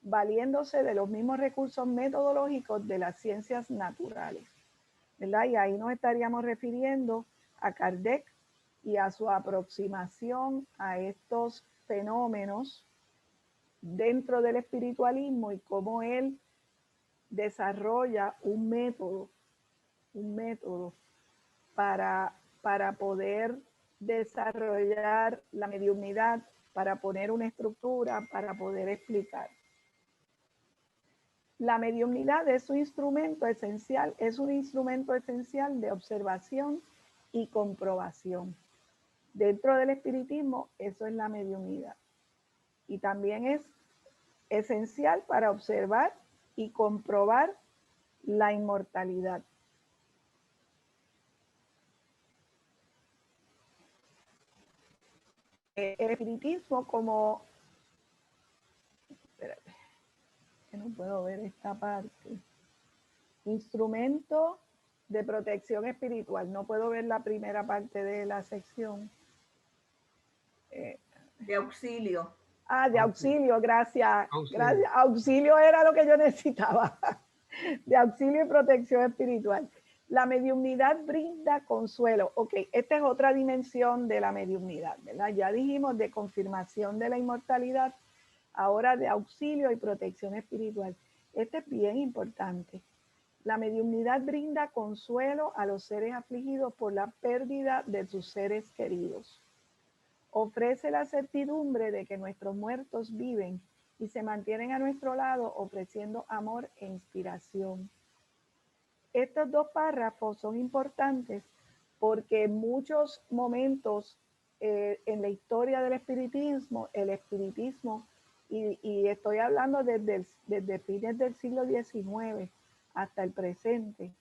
valiéndose de los mismos recursos metodológicos de las ciencias naturales, ¿verdad? Y ahí nos estaríamos refiriendo a Kardec y a su aproximación a estos fenómenos dentro del espiritualismo y cómo él desarrolla un método para poder desarrollar la mediumnidad, para poner una estructura, para poder explicar. La mediumnidad es un instrumento esencial, de observación y comprobación. Dentro del espiritismo, eso es la mediumnidad. Y también es esencial para observar y comprobar la inmortalidad. El espiritismo como... Espérate, que no puedo ver esta parte. Instrumento de protección espiritual. No puedo ver la primera parte de la sección. De auxilio. De auxilio, gracias. Auxilio. Gracias. Auxilio era lo que yo necesitaba. De auxilio y protección espiritual. La mediumnidad brinda consuelo. Ok, esta es otra dimensión de la mediumnidad, ¿verdad? Ya dijimos de confirmación de la inmortalidad, ahora de auxilio y protección espiritual. Este es bien importante. La mediumnidad brinda consuelo a los seres afligidos por la pérdida de sus seres queridos. Ofrece la certidumbre de que nuestros muertos viven y se mantienen a nuestro lado ofreciendo amor e inspiración. Estos dos párrafos son importantes porque en muchos momentos en la historia del espiritismo, y estoy hablando desde fines del siglo XIX hasta el presente,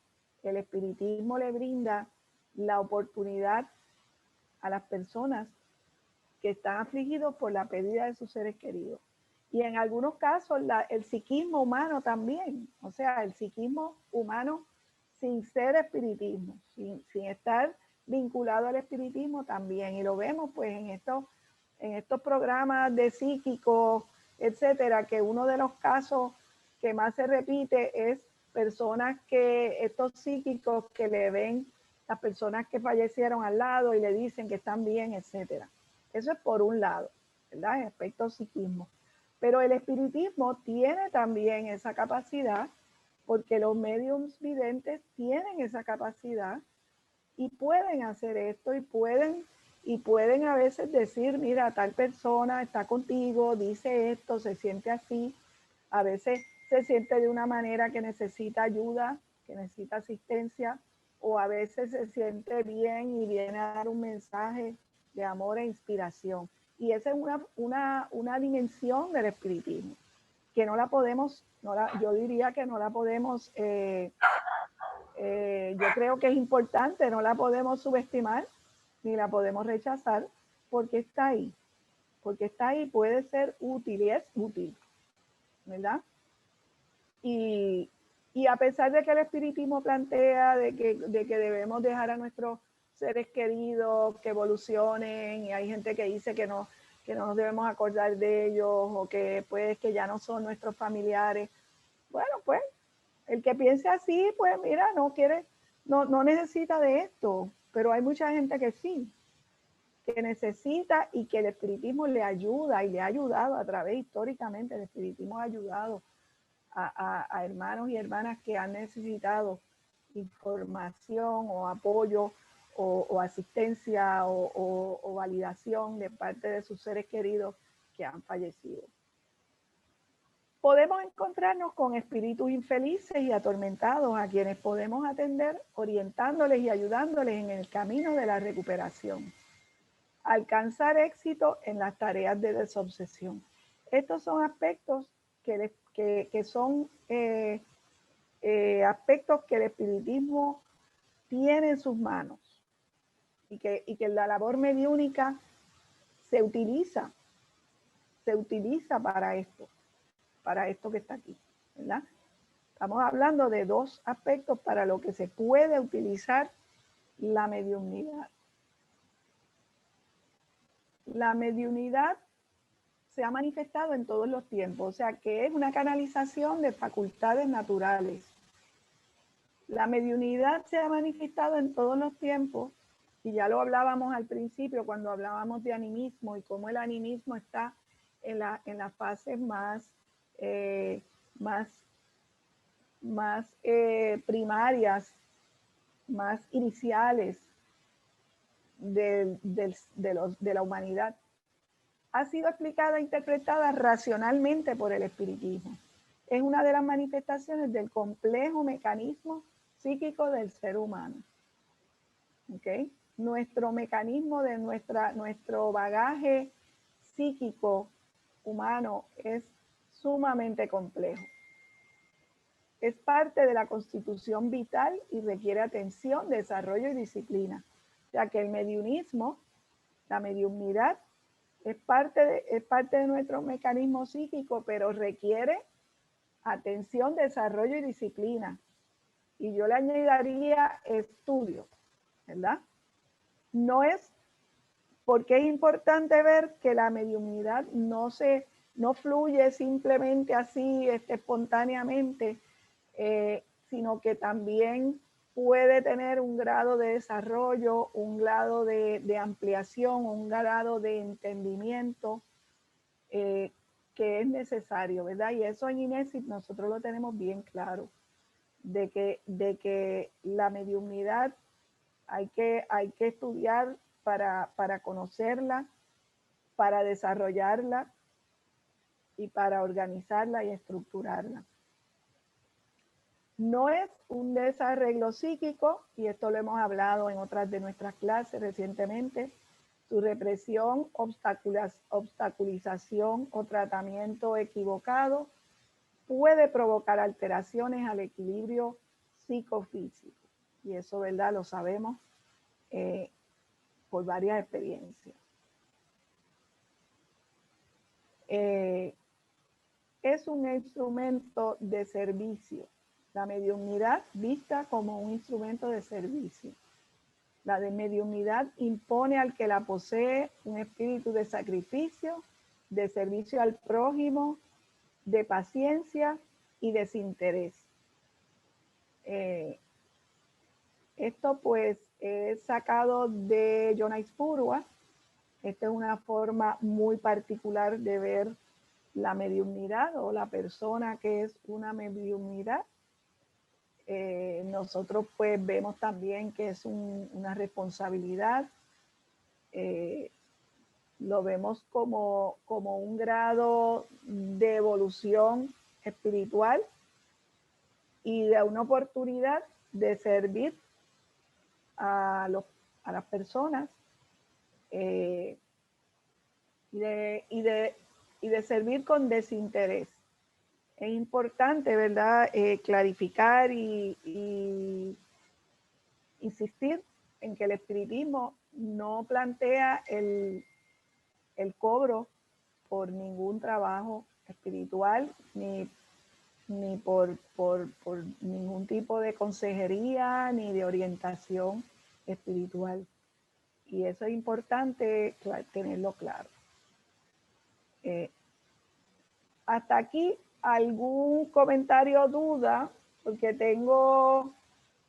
el espiritismo le brinda la oportunidad a las personas que están afligidos por la pérdida de sus seres queridos. Y en algunos casos el psiquismo humano también, o sea, el psiquismo humano sin ser espiritismo, sin estar vinculado al espiritismo también. Y lo vemos pues en estos programas de psíquicos, etcétera, que uno de los casos que más se repite es estos psíquicos que le ven las personas que fallecieron al lado y le dicen que están bien, etcétera. Eso es por un lado, ¿verdad? En aspecto psiquismo. Pero el espiritismo tiene también esa capacidad, porque los médiums videntes tienen esa capacidad y pueden hacer esto y pueden a veces decir, mira, tal persona está contigo, dice esto, se siente así. A veces se siente de una manera que necesita ayuda, que necesita asistencia, o a veces se siente bien y viene a dar un mensaje de amor e inspiración. Y esa es una dimensión del espiritismo que no la podemos, yo diría que no la podemos, yo creo que es importante, no la podemos subestimar ni la podemos rechazar porque está ahí, puede ser útil y es útil, ¿verdad? Y a pesar de que el espiritismo plantea de que debemos dejar a nuestros seres queridos que evolucionen, y hay gente que dice que no nos debemos acordar de ellos, o que pues que ya no son nuestros familiares. Bueno, pues el que piense así, pues mira, no necesita de esto, pero hay mucha gente que sí, que necesita, y que el espiritismo le ayuda y le ha ayudado a través históricamente. El espiritismo ha ayudado a hermanos y hermanas que han necesitado información o apoyo o asistencia o validación de parte de sus seres queridos que han fallecido. Podemos encontrarnos con espíritus infelices y atormentados a quienes podemos atender orientándoles y ayudándoles en el camino de la recuperación. Alcanzar éxito en las tareas de desobsesión. Estos son aspectos que son aspectos que el espiritismo tiene en sus manos y que la labor mediúnica se utiliza para esto que está aquí, ¿verdad? Estamos hablando de dos aspectos para lo que se puede utilizar la mediunidad. La mediunidad se ha manifestado en todos los tiempos, o sea que es una canalización de facultades naturales. La mediunidad se ha manifestado en todos los tiempos y ya lo hablábamos al principio cuando hablábamos de animismo y cómo el animismo está en las fases más primarias, más iniciales de la humanidad. Ha sido explicada e interpretada racionalmente por el espiritismo. Es una de las manifestaciones del complejo mecanismo psíquico del ser humano. ¿Okay? Nuestro mecanismo de nuestro bagaje psíquico humano es sumamente complejo. Es parte de la constitución vital y requiere atención, desarrollo y disciplina. Ya que el mediunismo, la mediunidad, es parte de nuestro mecanismo psíquico, pero requiere atención, desarrollo y disciplina. Y yo le añadiría estudio, ¿verdad? No es porque es importante ver que la mediunidad no fluye simplemente así espontáneamente, sino que también puede tener un grado de desarrollo, un grado de ampliación, un grado de entendimiento que es necesario, ¿verdad? Y eso en INESIP nosotros lo tenemos bien claro, de que la mediunidad hay que estudiar para conocerla, para desarrollarla y para organizarla y estructurarla. No es un desarreglo psíquico, y esto lo hemos hablado en otras de nuestras clases recientemente, su represión, obstaculización o tratamiento equivocado puede provocar alteraciones al equilibrio psicofísico. Y eso, ¿verdad? Lo sabemos por varias experiencias. Es un instrumento de servicio. La mediunidad vista como un instrumento de servicio. La de mediunidad impone al que la posee un espíritu de sacrificio, de servicio al prójimo, de paciencia y desinterés. Esto pues es sacado de Jonais Purwa. Esta es una forma muy particular de ver la mediunidad o la persona que es una mediunidad. Nosotros pues vemos también que es una responsabilidad. Lo vemos como un grado de evolución espiritual y de una oportunidad de servir a las personas y de servir con desinterés. Es importante, ¿verdad?, clarificar y insistir en que el espiritismo no plantea el cobro por ningún trabajo espiritual ni por ningún tipo de consejería ni de orientación espiritual. Y eso es importante tenerlo claro. Hasta aquí, ¿algún comentario o duda? Porque tengo,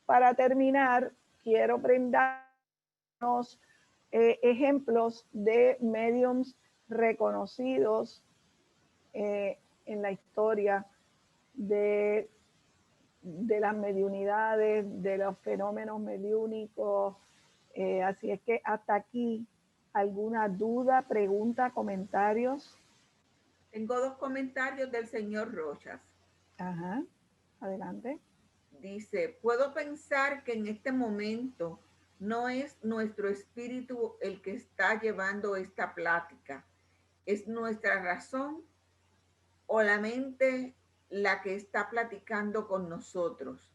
para terminar, quiero brindarnos ejemplos de mediums reconocidos en la historia de las mediunidades, de los fenómenos mediúnicos Así es que hasta aquí, ¿alguna duda, pregunta, comentarios? Tengo 2 comentarios del señor Rochas. Ajá, adelante. Dice, puedo pensar que en este momento no es nuestro espíritu el que está llevando esta plática, es nuestra razón o la mente la que está platicando con nosotros,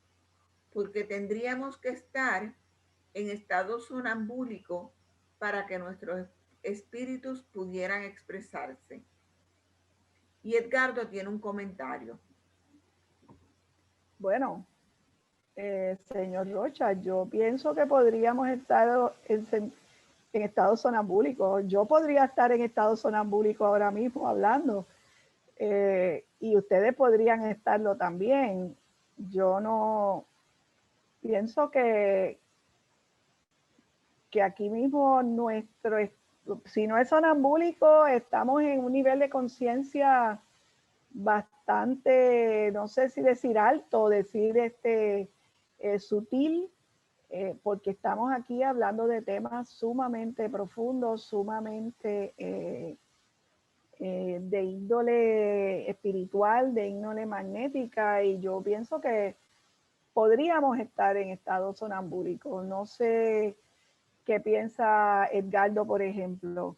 porque tendríamos que estar en estado sonambúlico para que nuestros espíritus pudieran expresarse. Y Edgardo tiene un comentario. Bueno, señor Rocha, yo pienso que podríamos estar en estado sonambúlico. Yo podría estar en estado sonambúlico ahora mismo hablando, y ustedes podrían estarlo también. Yo no pienso que aquí mismo si no es sonambúlico, estamos en un nivel de conciencia bastante, no sé si decir alto o decir sutil, porque estamos aquí hablando de temas sumamente profundos, sumamente de índole espiritual, de índole magnética, y yo pienso que podríamos estar en estado sonambúlico. No sé qué piensa Edgardo, por ejemplo.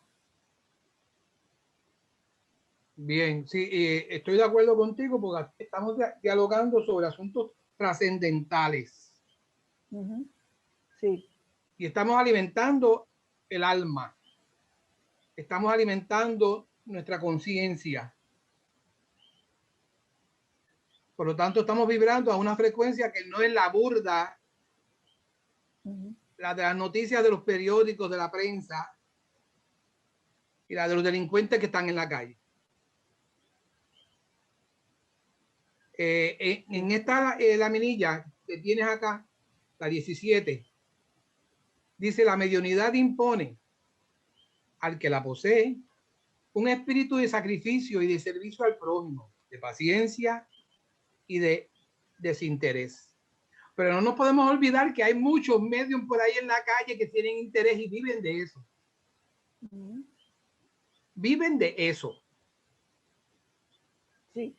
Bien, sí, estoy de acuerdo contigo porque estamos dialogando sobre asuntos trascendentales. Uh-huh. Sí. Y estamos alimentando el alma, estamos alimentando nuestra conciencia. Por lo tanto, estamos vibrando a una frecuencia que no es la burda, Uh-huh, la de las noticias de los periódicos, de la prensa y la de los delincuentes que están en la calle. En esta laminilla que tienes acá, la 17, dice: la mediunidad impone al que la posee un espíritu de sacrificio y de servicio al prójimo, de paciencia y de desinterés. Pero no nos podemos olvidar que hay muchos medios por ahí en la calle que tienen interés y viven de eso. uh-huh. Viven de eso. Sí.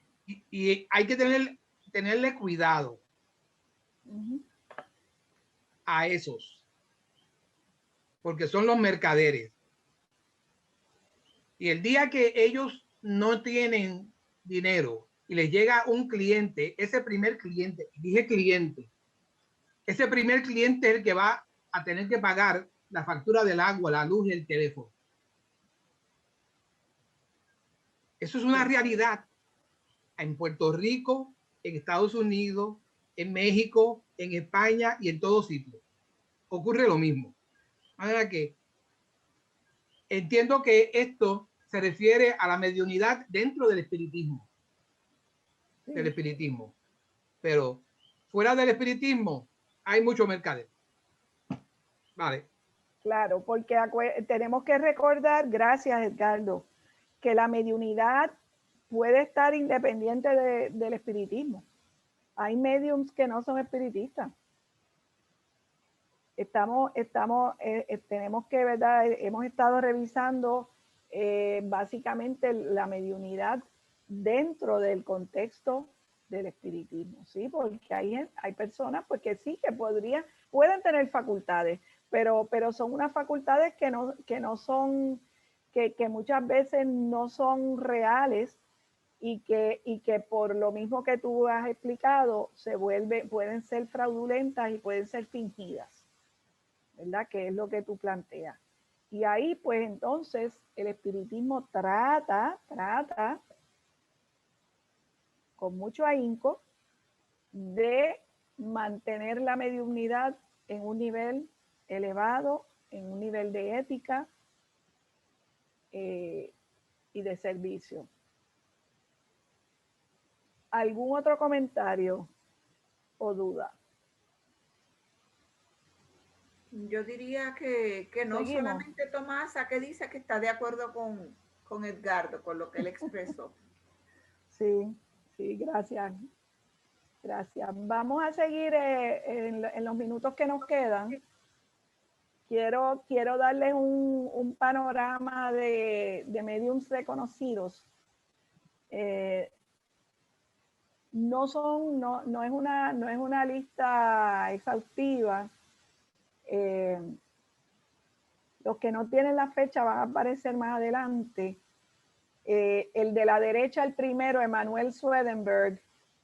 Y hay que tenerle cuidado Uh-huh. a esos, porque son los mercaderes. Y el día que ellos no tienen dinero y les llega un cliente, ese primer cliente, dije cliente, ese primer cliente es el que va a tener que pagar la factura del agua, la luz y el teléfono. Eso es una realidad en Puerto Rico, en Estados Unidos, en México, en España y en todos sitios. Ocurre lo mismo. Ahora que entiendo que esto se refiere a la mediunidad dentro del espiritismo. Sí. Del espiritismo. Pero fuera del espiritismo hay mucho mercadeo. Vale. Claro, porque tenemos que recordar, gracias Edgardo, que la mediunidad puede estar independiente del espiritismo. Hay mediums que no son espiritistas. Tenemos que, ¿verdad? Hemos estado revisando básicamente la mediunidad dentro del contexto del espiritismo, ¿sí? Porque hay personas pues, que sí, que pueden tener facultades, pero son unas facultades que no son, que muchas veces no son reales, y que por lo mismo que tú has explicado, pueden ser fraudulentas y pueden ser fingidas, ¿verdad? Que es lo que tú planteas. Y ahí, pues entonces, el espiritismo trata con mucho ahínco de mantener la mediunidad en un nivel elevado, en un nivel de ética y de servicio. ¿Algún otro comentario o duda? Yo diría que no. Seguimos. Solamente Tomasa, que dice que está de acuerdo con Edgardo, con lo que él expresó. Sí, gracias. Gracias. Vamos a seguir en los minutos que nos quedan. quiero darles un panorama de mediums reconocidos. No es una lista exhaustiva. Los que no tienen la fecha van a aparecer más adelante. El de la derecha, el primero, Emanuel Swedenborg,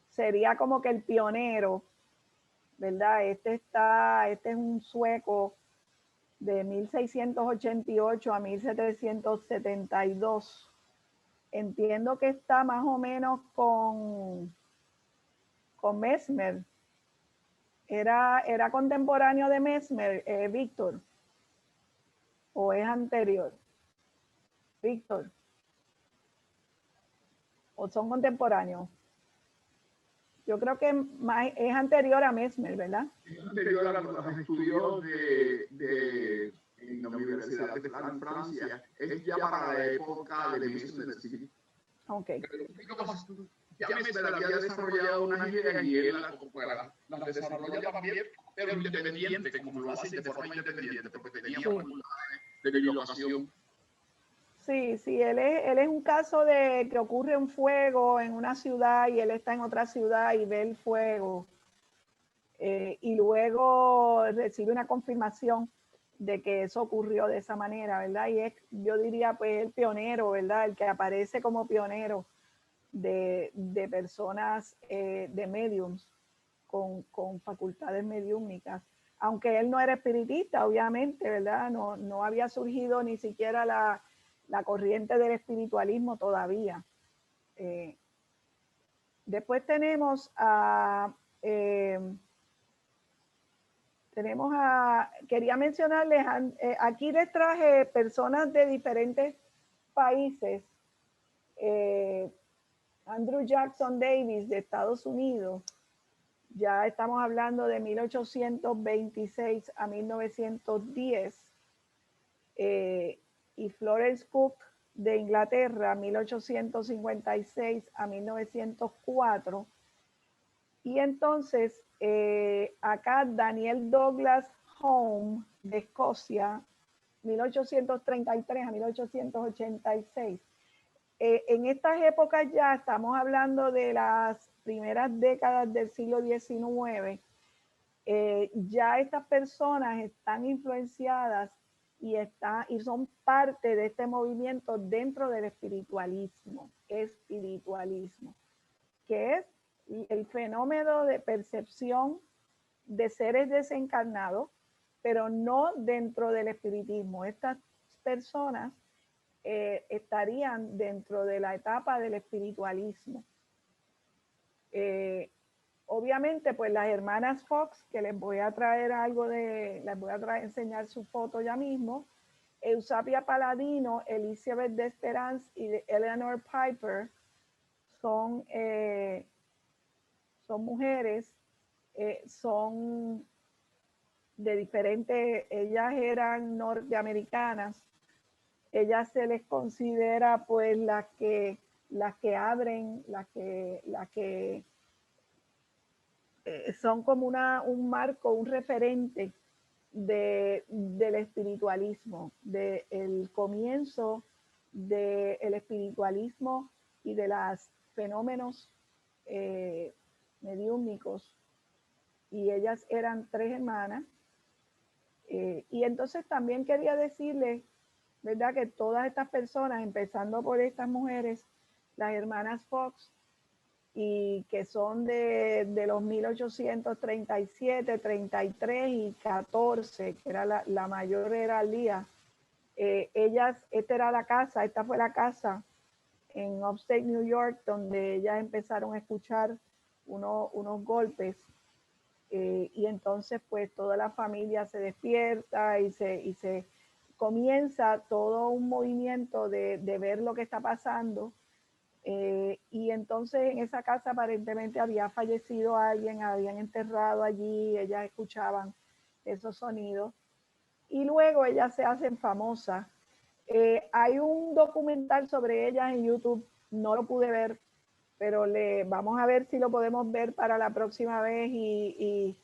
sería como que el pionero, ¿verdad? Este es un sueco de 1688 a 1772. Entiendo que está más o menos con Mesmer. Era contemporáneo de Mesmer, Víctor. ¿O es anterior? Víctor. ¿O son contemporáneos? Yo creo que es anterior a Mesmer, ¿verdad? Es anterior a los estudios en la Universidad de Francia. Es ya para la época de Mesmer, sí. Ok. Ya Mesmer había desarrollado unas ideas y él las desarrolla también, pero independiente, como lo hace de forma independiente, porque tenía facultades de divulgación. Sí, él es un caso de que ocurre un fuego en una ciudad y él está en otra ciudad y ve el fuego. Y luego recibe una confirmación de que eso ocurrió de esa manera, ¿verdad? Y yo diría, pues, el pionero, ¿verdad? El que aparece como pionero de personas, de mediums con facultades mediúmnicas. Aunque él no era espiritista, obviamente, ¿verdad? No había surgido ni siquiera la corriente del espiritualismo todavía. Después tenemos quería mencionarles, aquí les traje personas de diferentes países. Andrew Jackson Davis de Estados Unidos, ya estamos hablando de 1826 a 1910. Y Florence Cook de Inglaterra, 1856 a 1904. Y entonces acá Daniel Douglas Home de Escocia, 1833 a 1886. En estas épocas ya estamos hablando de las primeras décadas del siglo XIX. Ya estas personas están influenciadas y son parte de este movimiento dentro del espiritualismo, que es el fenómeno de percepción de seres desencarnados, pero no dentro del espiritismo. Estas personas estarían dentro de la etapa del espiritualismo. Obviamente, pues las hermanas Fox, que les voy a traer enseñar su foto ya mismo, Eusapia Paladino, Elizabeth de Esperance y de Eleanor Piper son mujeres, son de diferentes, ellas eran norteamericanas, ellas se les considera pues las que abren, las que son como un marco, un referente del espiritualismo, del comienzo del espiritualismo y de los fenómenos mediúmnicos. Y ellas eran 3 hermanas. Y entonces también quería decirles, ¿verdad?, que todas estas personas, empezando por estas mujeres, las hermanas Fox, y que son de los 1837, 33 y 14, que era la mayor era Lía. Esta fue la casa en Upstate New York, donde ellas empezaron a escuchar unos golpes. Y entonces pues toda la familia se despierta y se comienza todo un movimiento de ver lo que está pasando. Y entonces en esa casa aparentemente había fallecido alguien, habían enterrado allí, ellas escuchaban esos sonidos y luego ellas se hacen famosas. Hay un documental sobre ellas en YouTube, no lo pude ver, pero vamos a ver si lo podemos ver para la próxima vez y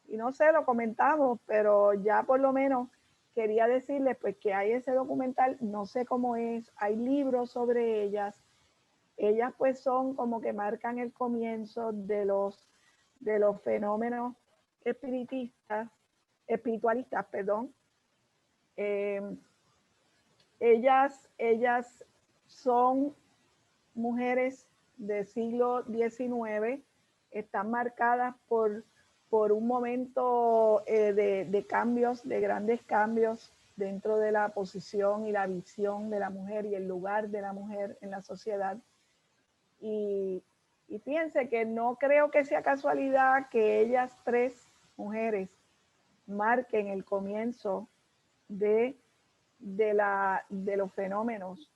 no sé, lo comentamos, pero ya por lo menos quería decirles pues que hay ese documental, no sé cómo es, hay libros sobre ellas. Ellas pues son como que marcan el comienzo de los fenómenos espiritualistas, perdón. Ellas son mujeres del siglo XIX, están marcadas por un momento de cambios, de grandes cambios dentro de la posición y la visión de la mujer y el lugar de la mujer en la sociedad. Y fíjense que no creo que sea casualidad que ellas tres mujeres marquen el comienzo de los fenómenos,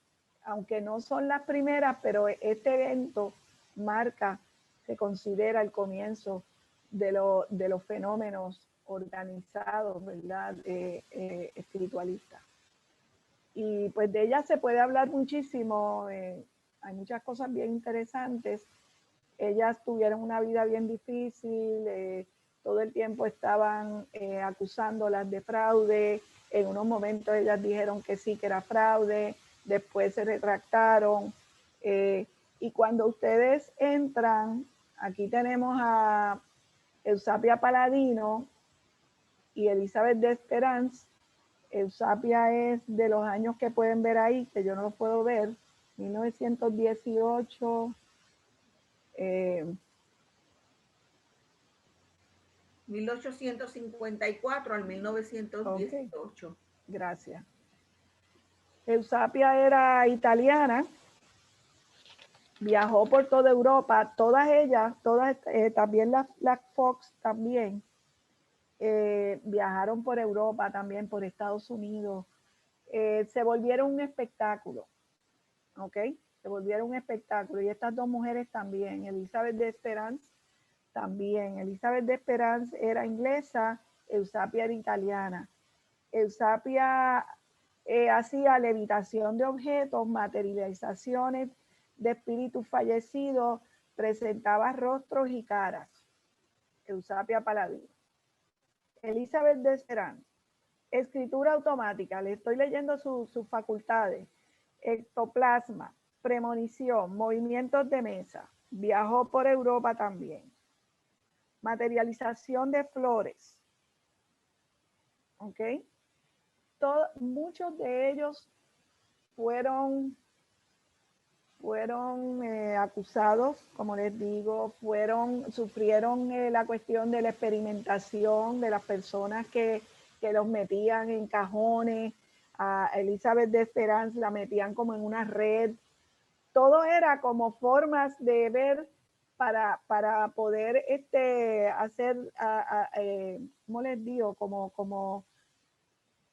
aunque no son las primeras, pero este evento marca, se considera el comienzo de los fenómenos organizados, ¿verdad? Espiritualistas. Y pues de ellas se puede hablar muchísimo, hay muchas cosas bien interesantes. Ellas tuvieron una vida bien difícil, todo el tiempo estaban acusándolas de fraude. En unos momentos ellas dijeron que sí, que era fraude, después se retractaron. Y cuando ustedes entran, aquí tenemos a Eusapia Paladino y Elizabeth Desperanz. Eusapia es de los años que pueden ver ahí, que yo no los puedo ver, 1918. 1854 al 1918. Okay. Gracias. Eusapia era italiana, viajó por toda Europa, todas ellas, también las Fox también, viajaron por Europa, también por Estados Unidos, se volvieron un espectáculo, ¿ok? Se volvieron un espectáculo, y estas dos mujeres también, Elizabeth Desperanz también. Elizabeth Desperanz era inglesa, Eusapia era italiana. Eusapia hacía levitación de objetos, materializaciones de espíritus fallecidos, presentaba rostros y caras. Eusapia Paladino. Elizabeth Desperanz, escritura automática, le estoy leyendo sus facultades, ectoplasma, premonición, movimientos de mesa, viajó por Europa también. Materialización de flores, ¿ok? Muchos de ellos fueron acusados, como les digo, sufrieron la cuestión de la experimentación de las personas que los metían en cajones. A Elizabeth Desperanz la metían como en una red. Todo era como formas de ver para poder hacer, ¿cómo les digo? Como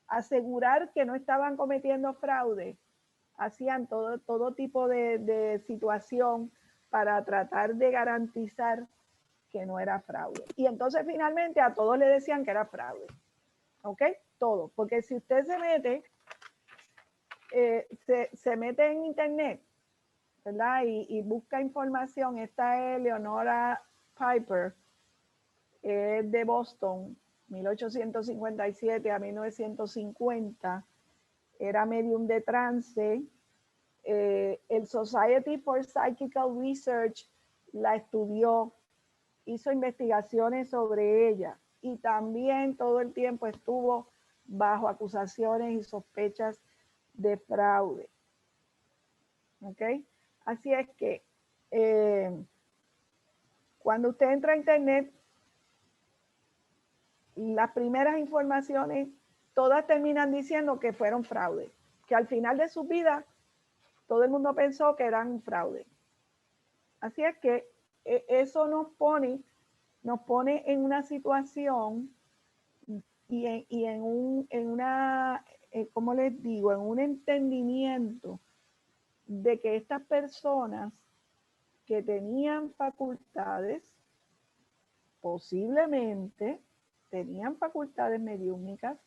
asegurar que no estaban cometiendo fraude. Hacían todo tipo de situación para tratar de garantizar que no era fraude. Y entonces finalmente a todos le decían que era fraude. ¿Ok? Todo. Porque si usted se mete en internet, ¿verdad? Y busca información, esta es Leonora Piper, de Boston, 1857 a 1950, era medium de trance. El Society for Psychical Research la estudió, hizo investigaciones sobre ella y también todo el tiempo estuvo bajo acusaciones y sospechas de fraude. ¿Ok? Así es que cuando usted entra a internet, las primeras informaciones todas terminan diciendo que fueron fraude, que al final de su vida todo el mundo pensó que eran un fraude. Así es que eso nos pone en una situación y en una, ¿cómo les digo? En un entendimiento de que estas personas que tenían facultades, posiblemente tenían facultades mediúmnicas.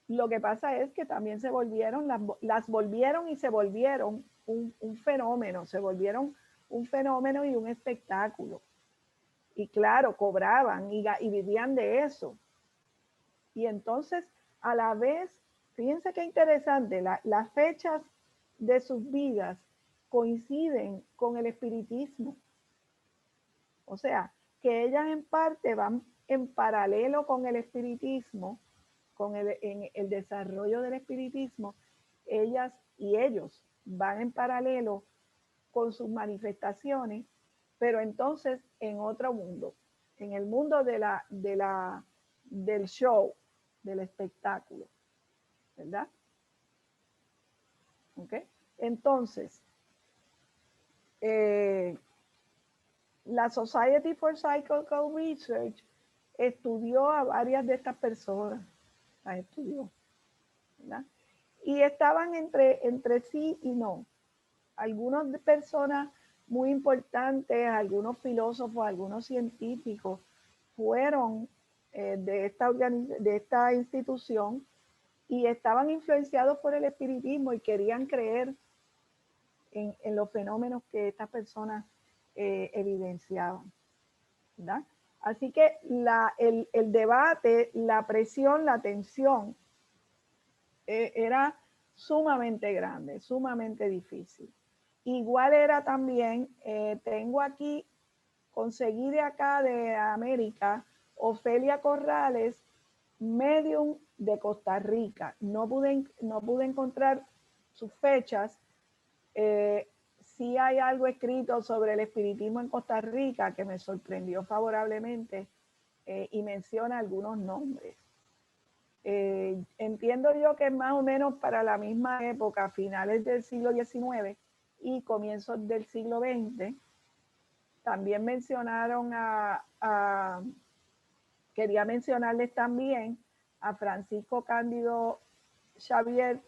Lo que pasa es que también se volvieron, las volvieron y se volvieron un fenómeno, se volvieron un fenómeno y un espectáculo. Y claro, cobraban y vivían de eso. Y entonces a la vez, fíjense qué interesante, las fechas de sus vidas coinciden con el espiritismo. O sea, que ellas en parte van en paralelo con el espiritismo, en el desarrollo del espiritismo, ellas y ellos van en paralelo con sus manifestaciones, pero entonces en otro mundo, en el mundo del show, del espectáculo, ¿verdad? ¿Ok? Entonces, la Society for Psychical Research estudió a varias de estas personas, las estudió, ¿verdad? Y estaban entre sí y no. Algunas personas muy importantes, algunos filósofos, algunos científicos fueron de esta institución y estaban influenciados por el espiritismo y querían creer en los fenómenos que estas personas evidenciaban, ¿verdad? Así que el debate, la presión, la tensión era sumamente grande, sumamente difícil. Igual era también, tengo aquí, conseguí de acá de América, Ofelia Corrales, medium de Costa Rica. No pude encontrar sus fechas. Sí hay algo escrito sobre el espiritismo en Costa Rica que me sorprendió favorablemente y menciona algunos nombres. Entiendo yo que es más o menos para la misma época, finales del siglo XIX y comienzos del siglo XX. También mencionaron quería mencionarles también a Francisco Cándido Xavier,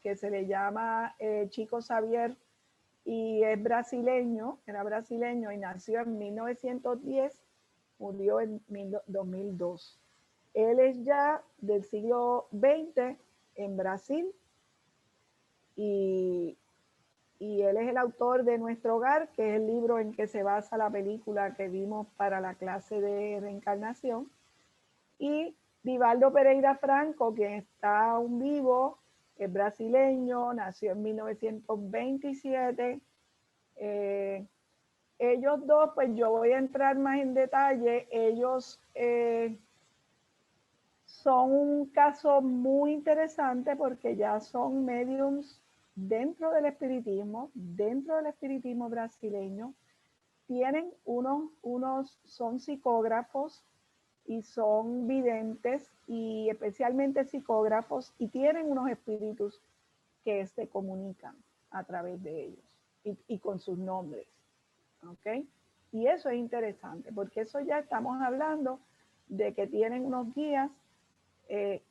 que se le llama Chico Xavier, y es brasileño, era brasileño y nació en 1910, murió en 2002. Él es ya del siglo XX en Brasil y él es el autor de Nuestro Hogar, que es el libro en que se basa la película que vimos para la clase de reencarnación. Y Divaldo Pereira Franco, quien está aún vivo, es brasileño, nació en 1927. Ellos dos, pues yo voy a entrar más en detalle. Ellos son un caso muy interesante porque ya son mediums dentro del espiritismo brasileño. Tienen son psicógrafos y son videntes y especialmente psicógrafos y tienen unos espíritus que se comunican a través de ellos y con sus nombres. ¿Ok? Y eso es interesante porque eso ya estamos hablando de que tienen unos guías que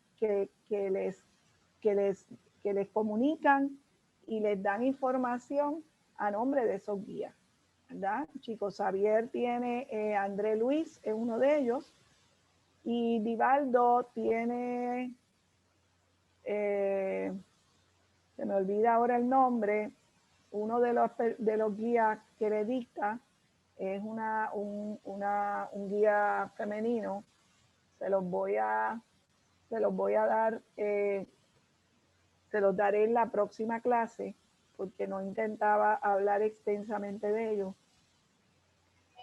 les comunican y les dan información a nombre de esos guías, ¿verdad? Chico Xavier tiene, André Luis es uno de ellos, y Divaldo tiene, se me olvida ahora el nombre, uno de los guías que le dicta es un guía femenino. Se los voy a dar, se los daré en la próxima clase porque no intentaba hablar extensamente de ellos.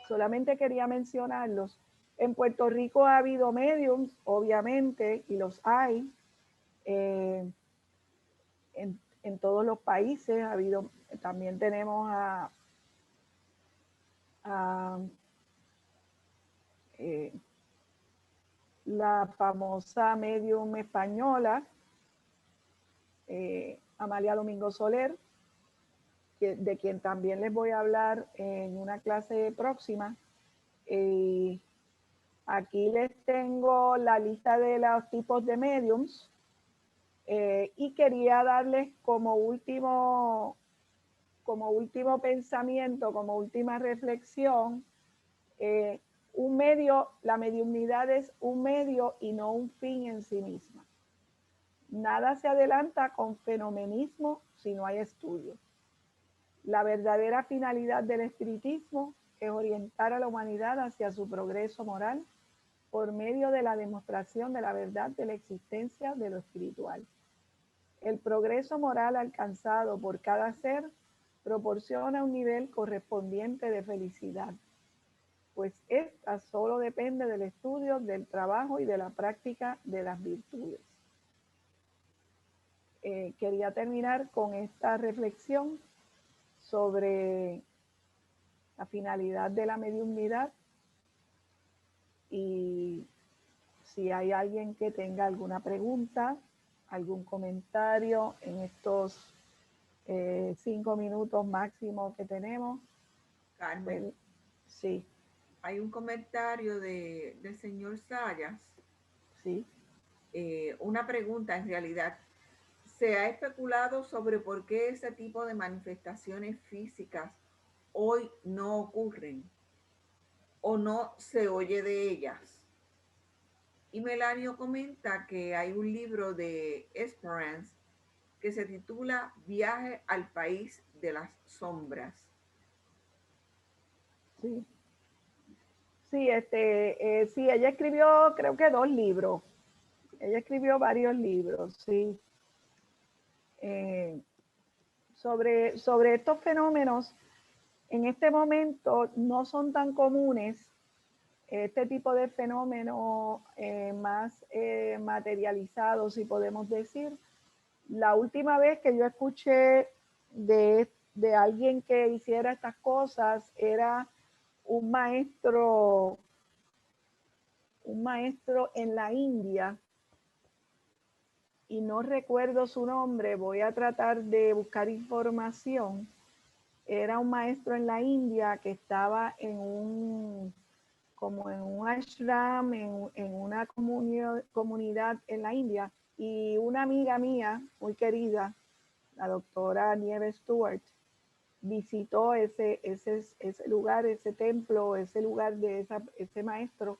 Solamente quería mencionarlos. En Puerto Rico ha habido mediums, obviamente, y los hay. En todos los países ha habido, también tenemos la famosa medium española, Amalia Domingo Soler, de quien también les voy a hablar en una clase próxima. Aquí les tengo la lista de los tipos de mediums y quería darles como último pensamiento, como última reflexión, la mediumnidad es un medio y no un fin en sí misma. Nada se adelanta con fenomenismo si no hay estudio. La verdadera finalidad del espiritismo es orientar a la humanidad hacia su progreso moral por medio de la demostración de la verdad de la existencia de lo espiritual. El progreso moral alcanzado por cada ser proporciona un nivel correspondiente de felicidad, pues esta solo depende del estudio, del trabajo y de la práctica de las virtudes. Quería terminar con esta reflexión sobre la finalidad de la mediunidad, y si hay alguien que tenga alguna pregunta, algún comentario en estos 5 minutos máximo que tenemos. Carmen, Pues, sí. Hay un comentario del señor Sayas. Sí. Una pregunta en realidad. ¿Se ha especulado sobre por qué ese tipo de manifestaciones físicas hoy no ocurren o no se oye de ellas? Y Melanio comenta que hay un libro de Esperance que se titula Viaje al País de las Sombras. Sí. Sí, sí, ella escribió, creo que 2 libros. Ella escribió varios libros, sí. Sobre estos fenómenos, en este momento no son tan comunes este tipo de fenómenos más materializados, si podemos decir. La última vez que yo escuché de alguien que hiciera estas cosas era un maestro en la India, y no recuerdo su nombre, voy a tratar de buscar información. Era un maestro en la India que estaba como en un ashram, en una comunidad en la India, y una amiga mía muy querida, la doctora Nieves Stewart, visitó ese lugar, ese templo, ese lugar de ese maestro,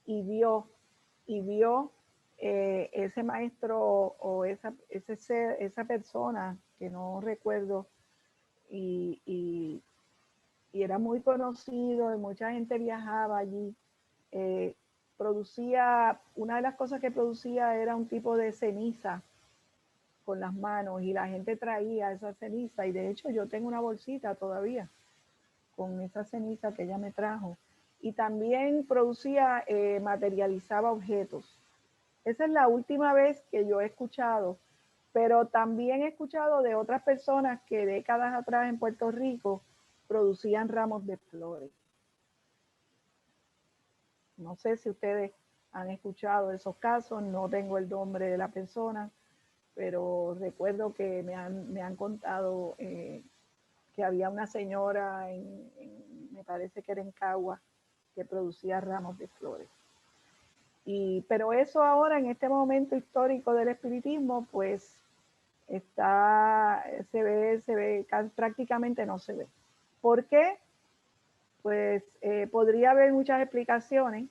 y vio ese maestro o esa persona que no recuerdo, y era muy conocido, y mucha gente viajaba allí. Una de las cosas que producía era un tipo de ceniza con las manos, y la gente traía esa ceniza, y de hecho yo tengo una bolsita todavía con esa ceniza que ella me trajo. Y también materializaba objetos. Esa es la última vez que yo he escuchado, pero también he escuchado de otras personas que décadas atrás en Puerto Rico producían ramos de flores. No sé si ustedes han escuchado esos casos, no tengo el nombre de la persona, pero recuerdo que me han contado que había una señora, me parece que era en Cagua, que producía ramos de flores. Pero eso ahora, en este momento histórico del espiritismo, pues se ve, prácticamente no se ve. ¿Por qué? Pues podría haber muchas explicaciones.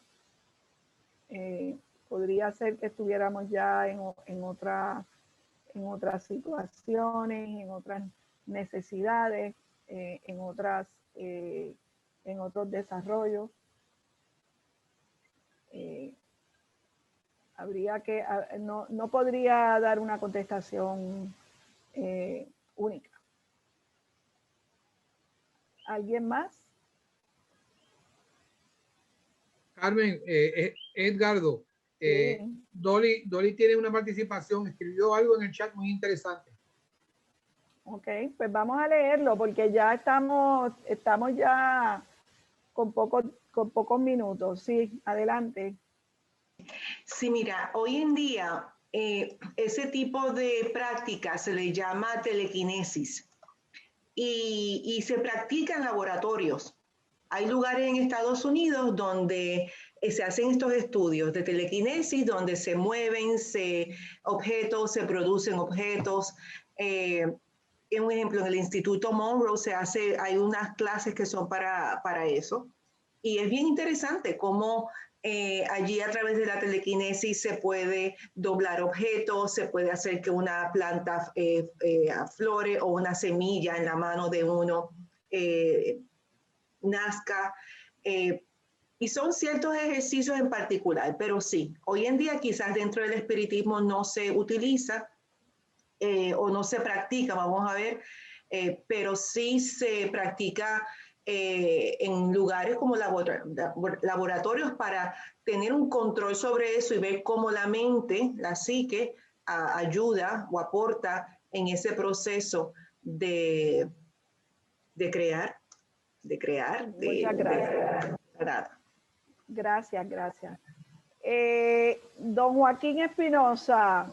Podría ser que estuviéramos ya en otras situaciones, en otras necesidades, en otros desarrollos. No podría dar una contestación única. ¿Alguien más? Carmen, Edgardo, Sí. Dolly tiene una participación, escribió algo en el chat muy interesante. Ok, pues vamos a leerlo porque ya estamos ya con pocos minutos. Sí, adelante. Sí, mira, hoy en día ese tipo de práctica se le llama telequinesis y se practica en laboratorios. Hay lugares en Estados Unidos donde se hacen estos estudios de telequinesis, donde se mueven objetos, se producen objetos. Un ejemplo, en el Instituto Monroe hay unas clases que son para eso. Y es bien interesante cómo allí a través de la telequinesis se puede doblar objetos, se puede hacer que una planta aflore o una semilla en la mano de uno nazca. Y son ciertos ejercicios en particular, pero sí, hoy en día quizás dentro del espiritismo no se utiliza o no se practica, vamos a ver, pero sí se practica en lugares como laboratorios para tener un control sobre eso y ver cómo la mente, la psique, ayuda o aporta en ese proceso de crear, Muchas gracias. Gracias, gracias. Don Joaquín Espinosa,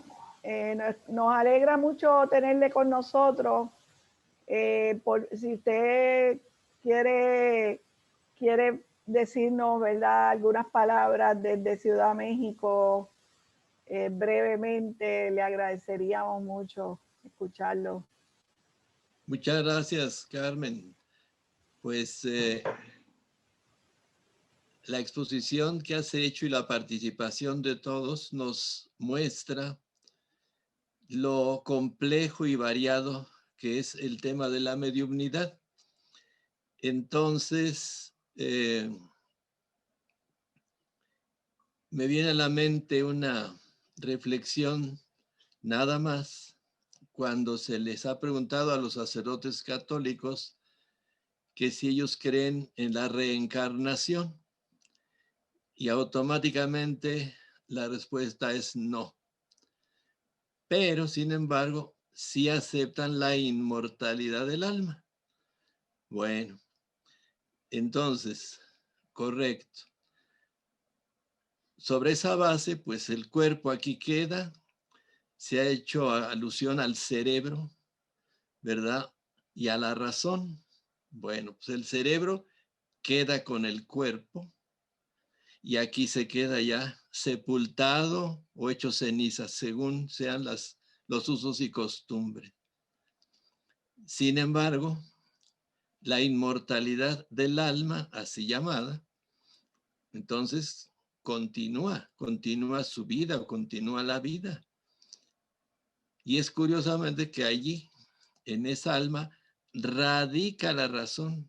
nos alegra mucho tenerle con nosotros. Si usted quiere decirnos, ¿verdad?, algunas palabras desde Ciudad de México, brevemente, le agradeceríamos mucho escucharlo. Muchas gracias, Carmen. Pues la exposición que has hecho y la participación de todos nos muestra lo complejo y variado que es el tema de la mediumnidad. Entonces, me viene a la mente una reflexión nada más cuando se les ha preguntado a los sacerdotes católicos que si ellos creen en la reencarnación, y automáticamente la respuesta es no. Pero, sin embargo, sí aceptan la inmortalidad del alma. Bueno, entonces, correcto. Sobre esa base, pues el cuerpo aquí queda, se ha hecho alusión al cerebro, ¿verdad? Y a la razón. Bueno, pues el cerebro queda con el cuerpo y aquí se queda ya sepultado o hecho cenizas, según sean los usos y costumbres. Sin embargo, la inmortalidad del alma, así llamada, entonces continúa su vida o continúa la vida. Y es curiosamente que allí, en esa alma, radica la razón,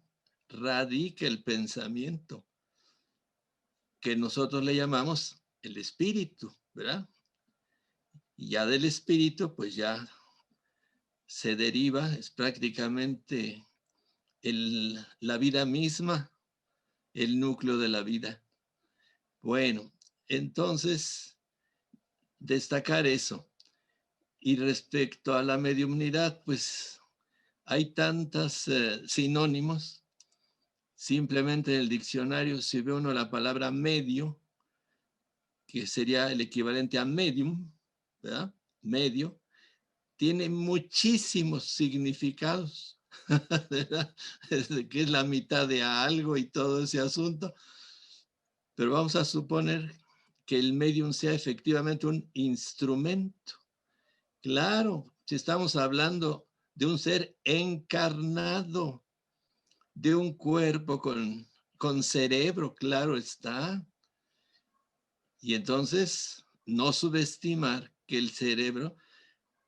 radica el pensamiento, que nosotros le llamamos el espíritu, ¿verdad? Y ya del espíritu, pues ya se deriva, es prácticamente la vida misma, el núcleo de la vida. Bueno, entonces, destacar eso. Y respecto a la mediumnidad, pues hay tantos sinónimos. Simplemente en el diccionario, si ve uno la palabra medio, que sería el equivalente a medium, ¿verdad? Medio, tiene muchísimos significados, ¿verdad? Desde que es la mitad de algo y todo ese asunto. Pero vamos a suponer que el medium sea efectivamente un instrumento. Claro, si estamos hablando de un ser encarnado, de un cuerpo con cerebro, claro está. Y entonces, no subestimar que el cerebro,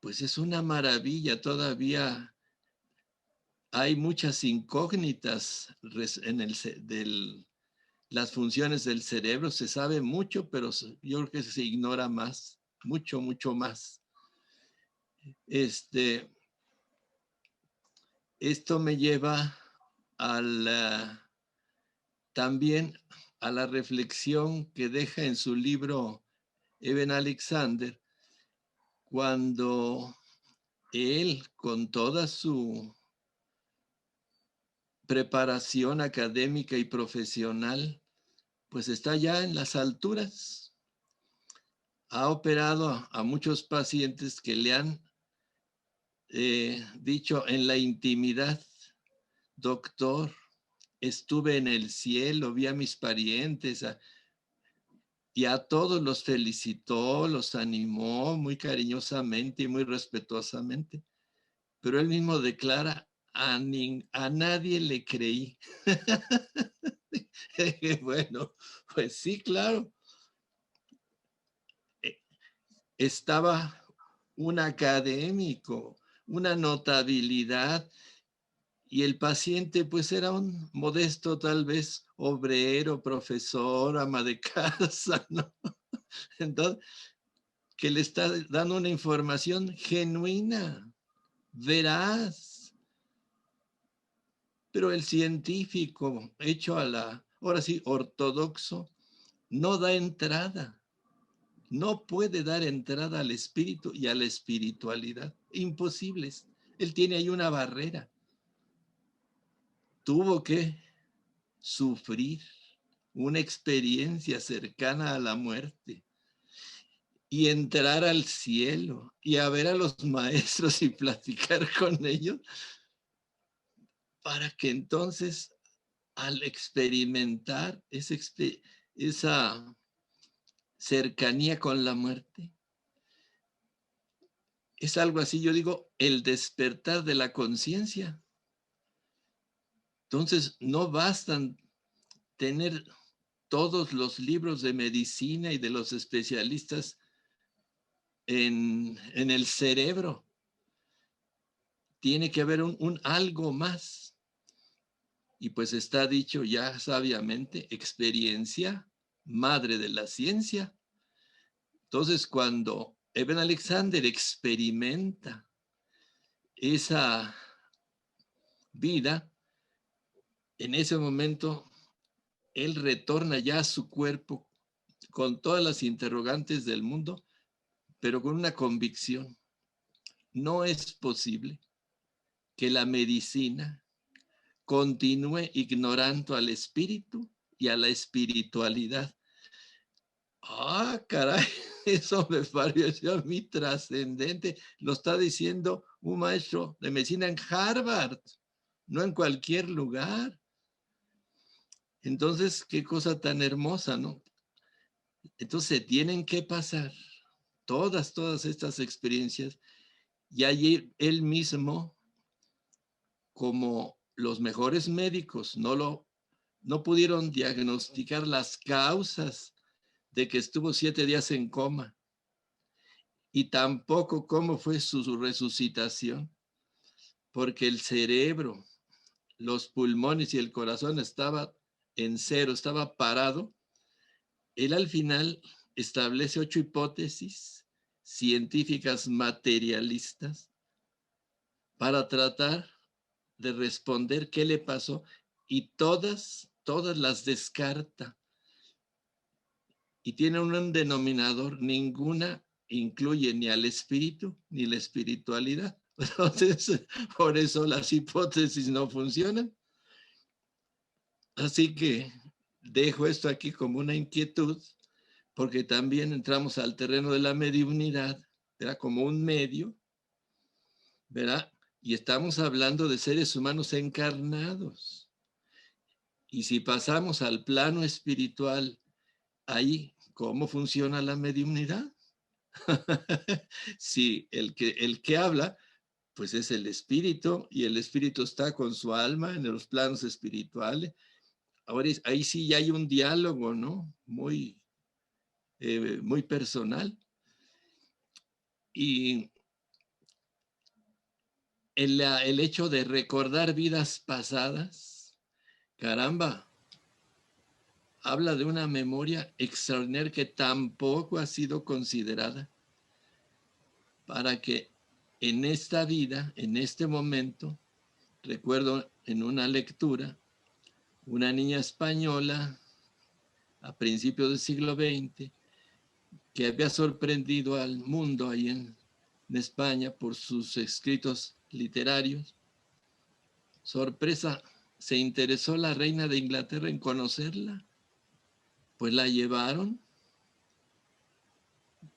pues es una maravilla. Todavía hay muchas incógnitas en las funciones del cerebro. Se sabe mucho, pero yo creo que se ignora más, mucho, mucho más. Esto me lleva también a la reflexión que deja en su libro Eben Alexander, cuando él, con toda su preparación académica y profesional, pues está ya en las alturas. Ha operado a muchos pacientes que le han dicho en la intimidad: doctor, estuve en el cielo, vi a mis parientes, y a todos los felicitó, los animó muy cariñosamente y muy respetuosamente. Pero él mismo declara: a nadie le creí. Bueno, pues sí, claro. Estaba un académico, una notabilidad, Y el paciente pues era un modesto tal vez obrero, profesor, ama de casa, ¿no? Entonces, que le está dando una información genuina, veraz. Pero el científico hecho ahora sí, ortodoxo, no da entrada. No puede dar entrada al espíritu y a la espiritualidad. Imposibles. Él tiene ahí una barrera. Tuvo que sufrir una experiencia cercana a la muerte y entrar al cielo y a ver a los maestros y platicar con ellos para que entonces al experimentar esa cercanía con la muerte, es algo así, yo digo, el despertar de la conciencia. Entonces, no bastan tener todos los libros de medicina y de los especialistas en el cerebro. Tiene que haber un algo más. Y pues está dicho ya sabiamente, experiencia, madre de la ciencia. Entonces, cuando Eben Alexander experimenta esa vida, en ese momento, él retorna ya a su cuerpo con todas las interrogantes del mundo, pero con una convicción. No es posible que la medicina continúe ignorando al espíritu y a la espiritualidad. Ah, caray, eso me pareció a mí trascendente. Lo está diciendo un maestro de medicina en Harvard, no en cualquier lugar. Entonces, qué cosa tan hermosa, ¿no? Entonces, tienen que pasar todas estas experiencias y allí él mismo, como los mejores médicos, no pudieron diagnosticar las causas de que estuvo 7 días en coma y tampoco cómo fue su resucitación, porque el cerebro, los pulmones y el corazón estaba en cero, estaba parado. Él al final establece 8 hipótesis científicas materialistas para tratar de responder qué le pasó y todas las descarta. Y tiene un denominador, ninguna incluye ni al espíritu ni la espiritualidad. Entonces, por eso las hipótesis no funcionan. Así que dejo esto aquí como una inquietud, porque también entramos al terreno de la mediunidad, ¿verdad? Como un medio, ¿verdad? Y estamos hablando de seres humanos encarnados. Y si pasamos al plano espiritual, ahí, ¿cómo funciona la mediunidad? Sí, el que habla, pues es el espíritu, y el espíritu está con su alma en los planos espirituales. Ahora ahí sí ya hay un diálogo, ¿no? Muy personal. Y el hecho de recordar vidas pasadas, caramba, habla de una memoria extraordinaria que tampoco ha sido considerada para que en esta vida, en este momento, recuerdo en una lectura, una niña española a principios del siglo XX que había sorprendido al mundo ahí en España por sus escritos literarios. Sorpresa, se interesó la reina de Inglaterra en conocerla, pues la llevaron,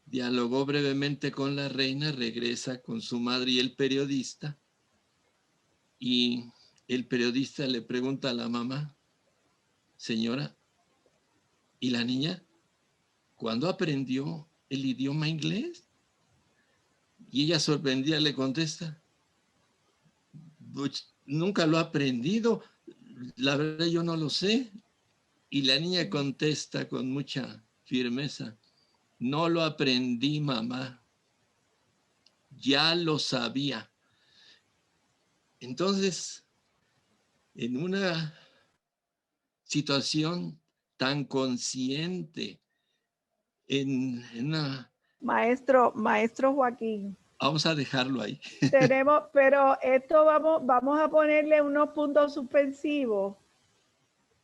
dialogó brevemente con la reina, regresa con su madre y el periodista, y el periodista le pregunta a la mamá, señora, ¿y la niña cuándo aprendió el idioma inglés? Y ella sorprendida le contesta, pues, nunca lo ha aprendido, la verdad yo no lo sé. Y la niña contesta con mucha firmeza, no lo aprendí, mamá, ya lo sabía. Entonces, en una situación tan consciente, en una... Maestro Joaquín. Vamos a dejarlo ahí. Tenemos, pero esto vamos a ponerle unos puntos suspensivos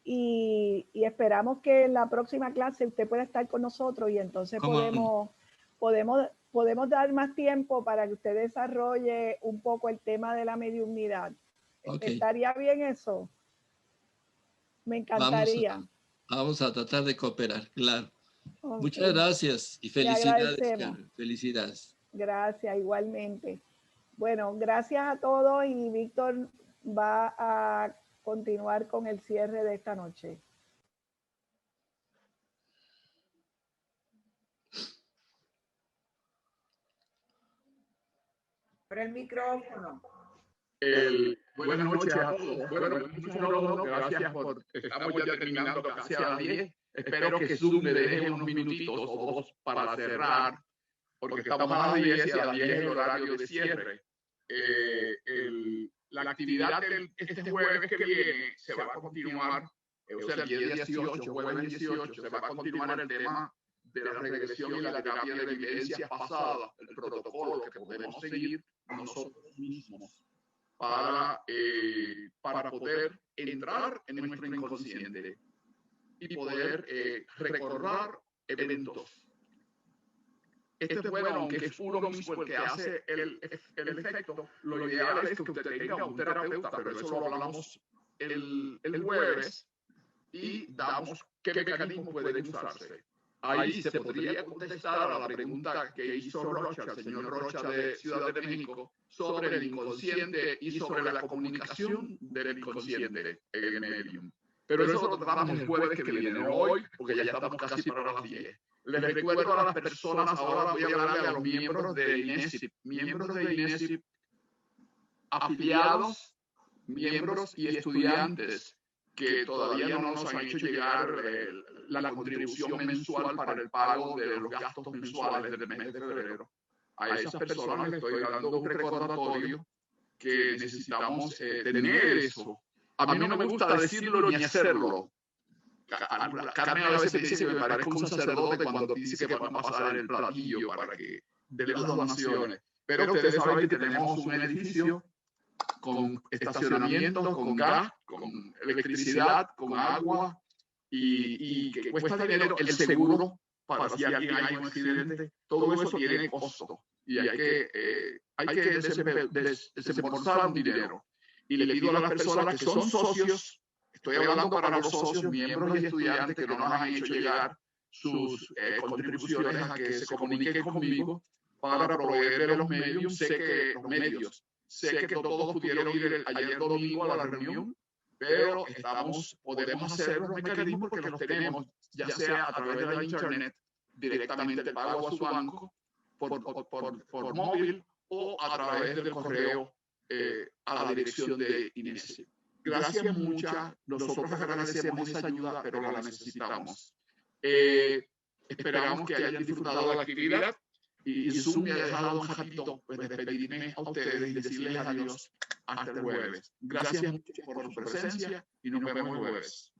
y esperamos que en la próxima clase usted pueda estar con nosotros y entonces podemos dar más tiempo para que usted desarrolle un poco el tema de la mediunidad. Okay. ¿Estaría bien eso? Me encantaría. Vamos a tratar de cooperar, claro. Okay. Muchas gracias y felicidades, Carmen. Felicidades. Gracias, igualmente. Bueno, gracias a todos y Víctor va a continuar con el cierre de esta noche. Por el micrófono. Buenas noches a todos. Bueno, muchas gracias por... Estamos ya terminando casi a las 10. Espero que Zoom le deje unos minutitos o dos para cerrar, porque estamos a las 10 y a las 10 es el horario de cierre. La actividad este jueves que viene se va a continuar, o sea, el día 18, jueves 18, se va a continuar el tema de la regresión y la terapia de vivencias pasadas, el protocolo que podemos seguir nosotros mismos para poder entrar en nuestro inconsciente y poder recordar eventos. Este es bueno, aunque es uno mismo el que hace el efecto, lo ideal es que usted tenga un terapeuta, pero eso lo hablamos el jueves y damos qué mecanismos pueden usarse. Ahí se podría contestar a la pregunta que hizo Rocha, el señor Rocha de Ciudad de México, sobre el inconsciente y sobre la comunicación del inconsciente en el medium. Pero eso lo tratamos el jueves que viene, no hoy, porque ya estamos casi para las 10. Les recuerdo a las personas, ahora voy a hablarle a los miembros de INESIP, afiliados, miembros y estudiantes que todavía no nos han hecho llegar la contribución mensual para el pago de los gastos mensuales del mes de febrero. A esas personas les estoy dando un recordatorio que necesitamos tener eso. A mí no me gusta decirlo ni hacerlo. Carmen a veces me dice que me parezco un sacerdote cuando dice que van a pasar el platillo para que de las donaciones. Pero ustedes saben que tenemos un edificio con estacionamiento, con gas, con electricidad, con agua y que cuesta dinero el seguro para si alguien hay un accidente. Todo eso tiene costo y hay que desembolsar un dinero. Y le pido a las personas que son socios, estoy hablando para los socios, miembros y estudiantes que no nos han hecho llegar sus contribuciones a que se comuniquen conmigo para proveerle los medios. Sé que todos pudieron ir ayer domingo a la reunión, pero podemos hacer los mecanismos porque los tenemos, ya sea a través de la internet, directamente el pago a su banco, por móvil o a través del correo a la dirección de INESIP. Gracias muchas, nosotros agradecemos esa ayuda, pero la necesitamos. Esperamos que hayan disfrutado de la actividad y Zoom me ha dejado un ratito pues, despedirme a ustedes y decirles adiós hasta el jueves. Gracias mucho por su presencia y nos vemos el jueves.